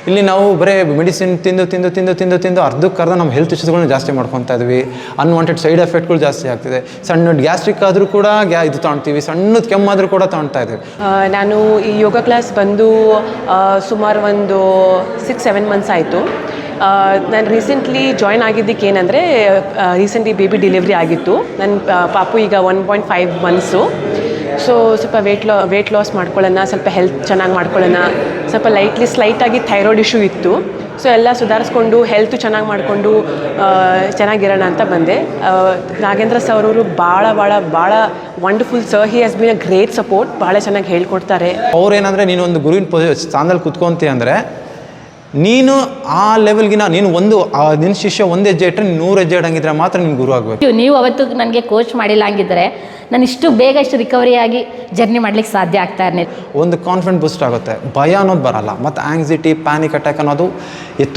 ಇಲ್ಲಿ ನಾವು ಬರೀ ಮೆಡಿಸಿನ್ ತಿಂದು ಅರ್ಧಕ್ಕರ್ಧ ನಮ್ಮ ಹೆಲ್ತ್ ಇಶ್ಯೂಸ್ಗಳನ್ನ ಜಾಸ್ತಿ ಮಾಡ್ಕೊತಾ ಇದ್ವಿ. ಅನ್ವಾಂಟೆಡ್ ಸೈಡ್ ಎಫೆಕ್ಟ್ಗಳು ಜಾಸ್ತಿ ಆಗ್ತಿದೆ. ಸಣ್ಣ ಗ್ಯಾಸ್ಟ್ರಿಕ್ ಆದರೂ ಕೂಡ ಇದು ತೊಗೊಳ್ತೀವಿ, ಸಣ್ಣದ ಕೆಮ್ಮಾದರೂ ಕೂಡ ತೊಗೊಳ್ತಾ ಇದ್ದೀವಿ. ನಾನು ಈ ಯೋಗ ಕ್ಲಾಸ್ ಬಂದು ಸುಮಾರು ಒಂದು 6-7 ಮಂತ್ಸ್ ಆಯಿತು. ನಾನು ರೀಸೆಂಟ್ಲಿ ಜಾಯ್ನ್ ಆಗಿದ್ದಕ್ಕೆ ಏನಂದರೆ ರೀಸೆಂಟ್ಲಿ ಬೇಬಿ ಡೆಲಿವರಿ ಆಗಿತ್ತು. ನನ್ನ ಪಾಪು ಈಗ 1.5 ಮಂತ್ಸು. ಸೊ ಸ್ವಲ್ಪ ವೇಟ್ ಲಾಸ್ ಮಾಡ್ಕೊಳ್ಳೋಣ, ಸ್ವಲ್ಪ ಹೆಲ್ತ್ ಚೆನ್ನಾಗಿ ಮಾಡ್ಕೊಳ್ಳೋಣ, ಸ್ವಲ್ಪ ಸ್ಲೈಟಾಗಿ ಥೈರಾಯ್ಡ್ ಇಶ್ಯೂ ಇತ್ತು. ಸೊ ಎಲ್ಲ ಸುಧಾರಿಸ್ಕೊಂಡು ಹೆಲ್ತು ಚೆನ್ನಾಗಿ ಮಾಡಿಕೊಂಡು ಚೆನ್ನಾಗಿರೋಣ ಅಂತ ಬಂದೆ. ನಾಗೇಂದ್ರ ಸರ್ ಅವರು ಭಾಳ wonderful sir. He has been a great support. ಭಾಳ ಚೆನ್ನಾಗಿ ಹೇಳ್ಕೊಡ್ತಾರೆ. ಅವ್ರೇನಂದರೆ ನೀನು ಒಂದು ಗುರುವಿನ ಸ್ಥಾನದಲ್ಲಿ ಕೂತ್ಕೊಂತೀಯ ಅಂದರೆ ನೀನು ಆ ಲೆವೆಲ್ಗಿನ ನೀನು ನಿನ್ನ ಶಿಷ್ಯ ಒಂದು ಹೆಜ್ಜೆ ಇಟ್ಟರೆ 100 ಹೆಜ್ಜೆ ಇಡಂಗಿದ್ರೆ ಮಾತ್ರ ನೀನು ಗುರು ಆಗಬೇಕು. ನೀವು ಅವತ್ತು ನನಗೆ ಕೋಚ್ ಮಾಡಿಲ್ಲ ಹಂಗಿದ್ರೆ ನಾನು ಇಷ್ಟು ಬೇಗ ಇಷ್ಟು ರಿಕವರಿ ಆಗಿ ಜರ್ನಿ ಮಾಡ್ಲಿಕ್ಕೆ ಸಾಧ್ಯ ಆಗ್ತಾ ಇರಲಿಲ್ಲ. ಒಂದು ಕಾನ್ಫಿಡೆಂಟ್ ಬೂಸ್ಟ್ ಆಗುತ್ತೆ, ಭಯ ಅನ್ನೋದು ಬರಲ್ಲ. ಮತ್ತು ಆಂಗ್ಸೈಟಿ, ಪ್ಯಾನಿಕ್ ಅಟ್ಯಾಕ್ ಅನ್ನೋದು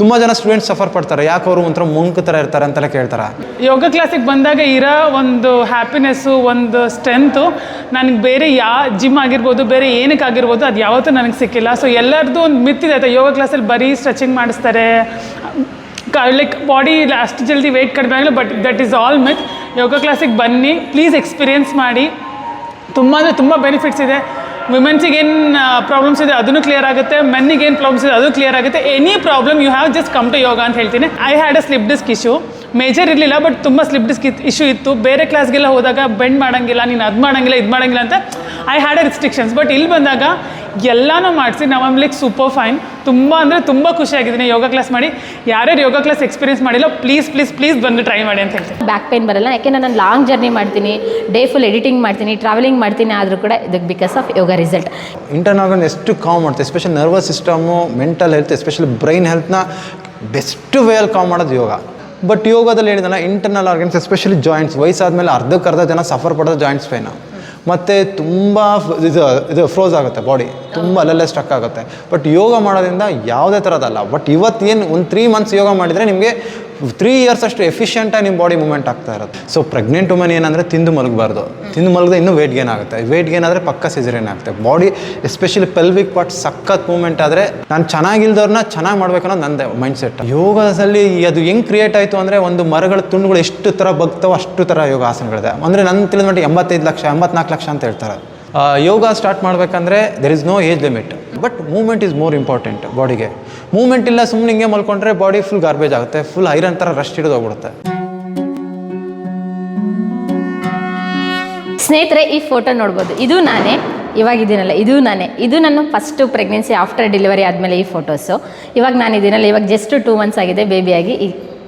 ತುಂಬ ಜನ ಸ್ಟೂಡೆಂಟ್ಸ್ ಸಫರ್ ಪಡ್ತಾರೆ. ಯಾಕೆ ಅವರು ಒಂಥರ ಮುಂಕ್ ಥರ ಇರ್ತಾರೆ ಅಂತೆಲ್ಲ ಕೇಳ್ತಾರೆ. ಯೋಗ ಕ್ಲಾಸಿಗೆ ಬಂದಾಗ ಇರೋ ಒಂದು ಹ್ಯಾಪಿನೆಸ್ಸು, ಒಂದು ಸ್ಟ್ರೆಂತು ನನಗೆ ಬೇರೆ ಜಿಮ್ ಆಗಿರ್ಬೋದು, ಬೇರೆ ಏನಕ್ಕಾಗಿರ್ಬೋದು ಅದು ಯಾವತ್ತೂ ನನಗೆ ಸಿಕ್ಕಿಲ್ಲ. ಸೊ ಎಲ್ಲರದ್ದು ಒಂದು ಮಿತ್ತಿದೆ ಆಯ್ತಾ, ಯೋಗ ಕ್ಲಾಸಲ್ಲಿ ಬರೀ ಸ್ಟ್ರೆಚಿಂಗ್ ಮಾಡಿಸ್ತಾರೆ, ಲೈಕ್ ಬಾಡಿ ಅಷ್ಟು ಜಲ್ದಿ ವೆಯ್ಟ್ ಕಡಿಮೆ ಆಗಲ್ಲ. ಬಟ್ ದಟ್ ಈಸ್ ಆಲ್ ಮಿತ್. ಯೋಗ ಕ್ಲಾಸಿಗೆ ಬನ್ನಿ, ಪ್ಲೀಸ್ ಎಕ್ಸ್ಪೀರಿಯೆನ್ಸ್ ಮಾಡಿ. ತುಂಬ ಅಂದರೆ ತುಂಬ ಬೆನಿಫಿಟ್ಸ್ ಇದೆ. ವಿಮೆನ್ಸಿಗೆ ಏನು ಪ್ರಾಬ್ಲಮ್ಸ್ ಇದೆ ಅದನ್ನು ಕ್ಲಿಯರ್ ಆಗುತ್ತೆ, ಮೆನ್ನಿಗೆ ಏನು ಪ್ರಾಬ್ಲಮ್ಸ್ ಇದೆ ಅದು ಕ್ಲಿಯರ್ ಆಗುತ್ತೆ. Any problem you have just come to yoga ಅಂತ ಹೇಳ್ತೀನಿ. I had a slip disc issue. Major ಇರಲಿಲ್ಲ, ಬಟ್ ತುಂಬ ಸ್ಲಿಪ್ ಡಿಸ್ಕ್ ಇಶ್ಯೂ ಇತ್ತು. ಬೇರೆ ಕ್ಲಾಸ್ಗೆಲ್ಲ ಹೋದಾಗ ಬೆಂಡ್ ಮಾಡೋಂಗಿಲ್ಲ, ನೀನು ಅದು ಮಾಡೋಂಗಿಲ್ಲ ಇದು ಮಾಡೋಂಗಿಲ್ಲ ಅಂತ I had A restrictions. But ಇಲ್ಲಿ ಬಂದಾಗ ಎಲ್ಲನೂ ಮಾಡಿಸಿ ನಾವು ಲೈಕ್ ಸೂಪರ್ ಫೈನ್. ತುಂಬ ಅಂದರೆ ತುಂಬ ಖುಷಿಯಾಗಿದ್ದೀನಿ ಯೋಗ ಕ್ಲಾಸ್ ಮಾಡಿ. ಯಾರ್ಯಾರು ಯೋಗ ಕ್ಲಾಸ್ ಎಕ್ಸ್ಪೀರಿಯನ್ಸ್ ಮಾಡಿಲ್ಲ ಪ್ಲೀಸ್ ಬಂದು ಟ್ರೈ ಮಾಡಿ ಅಂತ ಹೇಳ್ತೀನಿ. ಬ್ಯಾಕ್ ಪೇನ್ ಬರಲ್ಲ, ಯಾಕೆಂದರೆ ನಾನು ಲಾಂಗ್ ಜರ್ನಿ ಮಾಡ್ತೀನಿ, ಡೇ ಫುಲ್ ಎಡಿಟಿಂಗ್ ಮಾಡ್ತೀನಿ, ಟ್ರಾವೆಲಿಂಗ್ ಮಾಡ್ತೀನಿ. ಆದರೂ ಕೂಡ ಇದಕ್ಕೆ because of yoga result. Internal ಎಷ್ಟು ಕಾಮ್ ಮಾಡುತ್ತೆ, especially nervous system, mental health, especially brain ಹೆಲ್ತ್ನ ಬೆಸ್ಟ್ ವೇಯಲ್ಲಿ ಕಾಮ್ ಮಾಡೋದು ಯೋಗ. ಬಟ್ ಯೋಗದಲ್ಲಿ ಹೇಳಿದಲ್ಲ, ಇಂಟರ್ನಲ್ ಆರ್ಗನ್ಸ್ ಎಸ್ಪೆಷಲಿ ಜಾಯಿಂಟ್ಸ್, ವಯಸ್ಸಾದಮೇಲೆ ಅರ್ಧಕ್ಕರ್ಧ ಜನ ಸಫರ್ ಪಡೋದು ಜಾಯಿಂಟ್ಸ್ ಪೇನು. ಮತ್ತು ತುಂಬ ಇದು ಫ್ರೋಸ್ ಆಗುತ್ತೆ ಬಾಡಿ, ತುಂಬ ಅಲ್ಲಲ್ಲೇ ಸ್ಟಕ್ ಆಗುತ್ತೆ. ಬಟ್ ಯೋಗ ಮಾಡೋದ್ರಿಂದ ಯಾವುದೇ ಥರದಲ್ಲ. ಬಟ್ ಇವತ್ತೇನು ಒಂದು 3 ಮಂತ್ಸ್ ಯೋಗ ಮಾಡಿದರೆ ನಿಮಗೆ 3 ಇಯರ್ಸ್ ಅಷ್ಟು ಎಫಿಷಿಯೆಂಟಾಗಿ ನಿಮ್ಮ ಬಾಡಿ ಮೂವ್ಮೆಂಟ್ ಆಗ್ತಾ ಇರುತ್ತೆ. ಸೊ ಪ್ರೆಗ್ನೆಂಟ್ ವುಮೆನ್ ಏನಂದರೆ ತಿಂದು ಮಲಗಬಾರ್ದು. ತಿಂದು ಮಲಗದೆ ಇನ್ನೂ ವೇಟ್ ಗೇನ್ ಆಗುತ್ತೆ. ವೇಟ್ ಗೇನ್ ಆದರೆ ಪಕ್ಕ ಸಿಸೇರಿಯನ್ ಆಗುತ್ತೆ. ಬಾಡಿ ಎಸ್ಪೆಷಲಿ ಪೆಲ್ವಿಕ್ ಪಾರ್ಟ್ ಸಖತ್ ಮೂವ್ಮೆಂಟ್ ಆದರೆ ನಾನು ಚೆನ್ನಾಗಿಲ್ದವ್ರನ್ನ ಚೆನ್ನಾಗಿ ಮಾಡ್ಬೇಕನ್ನೋದು ನಂದೇ ಮೈಂಡ್ ಸೆಟ್. ಯೋಗದಲ್ಲಿ ಅದು ಹೆಂಗೆ ಕ್ರಿಯೇಟ್ ಆಯಿತು ಅಂದರೆ, ಒಂದು ಮರಗಳ ತುಂಡುಗಳು ಎಷ್ಟು ಥರ ಬಗ್ತಾವೋ ಅಷ್ಟು ಥರ ಯೋಗ ಆಸನಗಳಿದೆ. ಅಂದರೆ ನನ್ನ ತಿಳಿದ ಮಟ್ಟಿಗೆ 85 ಲಕ್ಷ 84 ಲಕ್ಷ ಅಂತ ಹೇಳ್ತಾರೆ. ಯೋಗ ಸ್ಟಾರ್ಟ್ ಮಾಡಬೇಕಂದ್ರೆ there is no age limit. But movement is more important. ಬಾಡಿಗೆ ಮೂವ್ಮೆಂಟ್ ಇಲ್ಲ, ಸುಮ್ಮನೆ ಹಿಂಗೆ ಮಲ್ಕೊಂಡ್ರೆ ಬಾಡಿ ಫುಲ್ ಗಾರ್ಬೇಜ್ ಆಗುತ್ತೆ, ಫುಲ್ ಐರನ್ ಥರ ರಸ್ಟ್ ಹಿಡಿದು ಹೋಗ್ಬಿಡುತ್ತೆ. ಸ್ನೇಹಿತರೆ, ಈ ಫೋಟೋ ನೋಡ್ಬೋದು. ಇದು ನಾನೇ, ಇವಾಗಿದ್ದೀನಲ್ಲ ಇದು ನಾನೇ. ಇದು ನನ್ನ ಫಸ್ಟು ಪ್ರೆಗ್ನೆನ್ಸಿ ಆಫ್ಟರ್ ಡೆಲಿವರಿ ಆದಮೇಲೆ ಈ ಫೋಟೋಸು. ಇವಾಗ ನಾನಿದ್ದೀನಲ್ಲ, ಇವಾಗ ಜಸ್ಟ್ 2 ಮಂತ್ಸ್ ಆಗಿದೆ ಬೇಬಿಯಾಗಿ.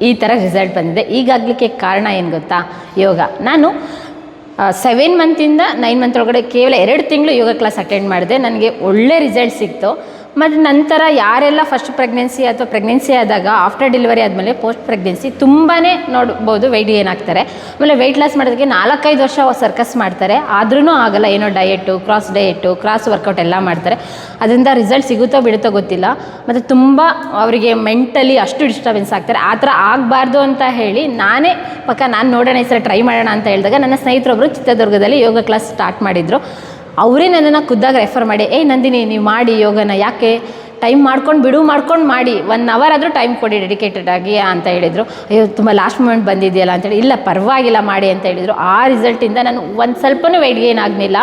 ಈ ಥರ ರಿಸಲ್ಟ್ ಬಂದಿದೆ. ಈಗಾಗಲಿಕ್ಕೆ ಕಾರಣ ಏನು ಗೊತ್ತಾ? ಯೋಗ. ನಾನು 7 ಮಂತಿಂದ 9 ಮಂತ್ ಒಳಗಡೆ ಕೇವಲ 2 ತಿಂಗಳು ಯೋಗ ಕ್ಲಾಸ್ ಅಟೆಂಡ್ ಮಾಡಿದೆ. ನನಗೆ ಒಳ್ಳೆ ರಿಸಲ್ಟ್ ಸಿಕ್ತು. ಮತ್ತು ನಂತರ ಯಾರೆಲ್ಲ ಫಸ್ಟ್ ಪ್ರೆಗ್ನೆನ್ಸಿ ಅಥವಾ ಪ್ರೆಗ್ನೆನ್ಸಿ ಆದಾಗ ಆಫ್ಟರ್ ಡೆಲಿವರಿ ಆದಮೇಲೆ ಪೋಸ್ಟ್ ಪ್ರೆಗ್ನೆನ್ಸಿ ತುಂಬಾ ನೋಡ್ಬೋದು ವೆಯ್ಟ್ ಗೇನ್ ಆಗ್ತಾರೆ. ಆಮೇಲೆ ವೆಯ್ಟ್ ಲಾಸ್ ಮಾಡೋದಕ್ಕೆ 4-5 ವರ್ಷ ಸರ್ಕಸ್ ಮಾಡ್ತಾರೆ, ಆದ್ರೂ ಆಗಲ್ಲ. ಏನೋ ಡಯೆಟ್ಟು, ಕ್ರಾಸ್ ವರ್ಕೌಟ್ ಎಲ್ಲ ಮಾಡ್ತಾರೆ. ಅದರಿಂದ ರಿಸಲ್ಟ್ ಸಿಗುತ್ತೋ ಬಿಡುತ್ತೋ ಗೊತ್ತಿಲ್ಲ. ಮತ್ತು ತುಂಬ ಅವರಿಗೆ ಮೆಂಟಲಿ ಅಷ್ಟು ಡಿಸ್ಟರ್ಬೆನ್ಸ್ ಆಗ್ತಾರೆ. ಆ ಥರ ಆಗಬಾರ್ದು ಅಂತ ಹೇಳಿ ನಾನು ನೋಡೋಣ ಈ ಸಲ ಟ್ರೈ ಮಾಡೋಣ ಅಂತ ಹೇಳಿದಾಗ ನನ್ನ ಸ್ನೇಹಿತರೊಬ್ಬರು ಚಿತ್ರದುರ್ಗದಲ್ಲಿ ಯೋಗ ಕ್ಲಾಸ್ ಸ್ಟಾರ್ಟ್ ಮಾಡಿದರು. ಅವರೇ ನನ್ನನ್ನು ಖುದ್ದಾಗಿ ರೆಫರ್ ಮಾಡಿ, ನಂದಿನಿ ನೀವು ಮಾಡಿ ಯೋಗನ, ಯಾಕೆ ಟೈಮ್ ಮಾಡ್ಕೊಂಡು ಮಾಡಿ 1 ಅವರ್ ಆದರೂ ಟೈಮ್ ಕೊಡಿ ಡೆಡಿಕೇಟೆಡ್ ಆಗಿ ಅಂತ ಹೇಳಿದರು. ಅಯ್ಯೋ ತುಂಬ ಲಾಸ್ಟ್ ಮೂಮೆಂಟ್ ಬಂದಿದೆಯಲ್ಲ ಅಂತೇಳಿ, ಇಲ್ಲ ಪರವಾಗಿಲ್ಲ ಮಾಡಿ ಅಂತ ಹೇಳಿದರು. ಆ ರಿಸಲ್ಟಿಂದ ನಾನು ಒಂದು ಸ್ವಲ್ಪನೂ ವೆಯ್ಟ್ ಗೇನ್ ಆಗಲಿಲ್ಲ.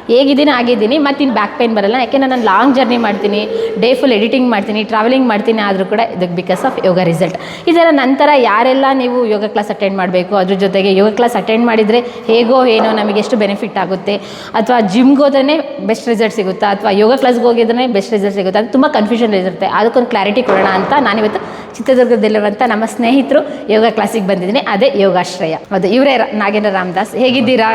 ಹೇಗಿದ್ದೀನಿ ಆಗಿದ್ದೀನಿ. ಮತ್ತು ಇನ್ನು ಬ್ಯಾಕ್ ಪೇನ್ ಬರಲ್ಲ, ಯಾಕೆಂದರೆ ನಾನು ಲಾಂಗ್ ಜರ್ನಿ ಮಾಡ್ತೀನಿ, ಡೇ ಫುಲ್ ಎಡಿಟಿಂಗ್ ಮಾಡ್ತೀನಿ, ಟ್ರಾವೆಲಿಂಗ್ ಮಾಡ್ತೀನಿ. ಆದರೂ ಕೂಡ ಇದಕ್ಕೆ ಬಿಕಾಸ್ ಆಫ್ ಯೋಗ ರಿಸಲ್ಟ್. ಇದರ ನಂತರ ಯಾರೆಲ್ಲ ನೀವು ಯೋಗ ಕ್ಲಾಸ್ ಅಟೆಂಡ್ ಮಾಡಬೇಕು, ಅದ್ರ ಜೊತೆಗೆ ಯೋಗ ಕ್ಲಾಸ್ ಅಟೆಂಡ್ ಮಾಡಿದರೆ ಹೇಗೋ ಏನೋ ನಮಗೆ ಎಷ್ಟು ಬೆನಿಫಿಟ್ ಆಗುತ್ತೆ, ಅಥವಾ ಜಿಮ್ಗೆ ಹೋದ್ರೆ ಬೆಸ್ಟ್ ರಿಸಲ್ಟ್ ಸಿಗುತ್ತಾ, ಅಥವಾ ಯೋಗ ಕ್ಲಾಸ್ಗೆ ಹೋಗಿದ್ರೆ ಬೆಸ್ಟ್ ರಿಸಲ್ಟ್ ಸಿಗುತ್ತಾ, ಅದು ತುಂಬ ಕನ್ಫ್ಯೂಷನ್ ಇರುತ್ತೆ. ಅದಕ್ಕೊಂದು ಕ್ಲಾರಿಟಿ ಕೊಡೋಣ ಅಂತ ನಾನಿವತ್ತು ಚಿತ್ರದುರ್ಗದಲ್ಲಿರುವಂಥ ನಮ್ಮ ಸ್ನೇಹಿತರು ಯೋಗ ಕ್ಲಾಸಿಗೆ ಬಂದಿದ್ದೀನಿ. ಅದೇ ಯೋಗಾಶ್ರಯ. ಹೌದು, ಇವರೇ ನಾಗೇಂದ್ರ ರಾಮದಾಸ್. ಹೇಗಿದ್ದೀರಾ?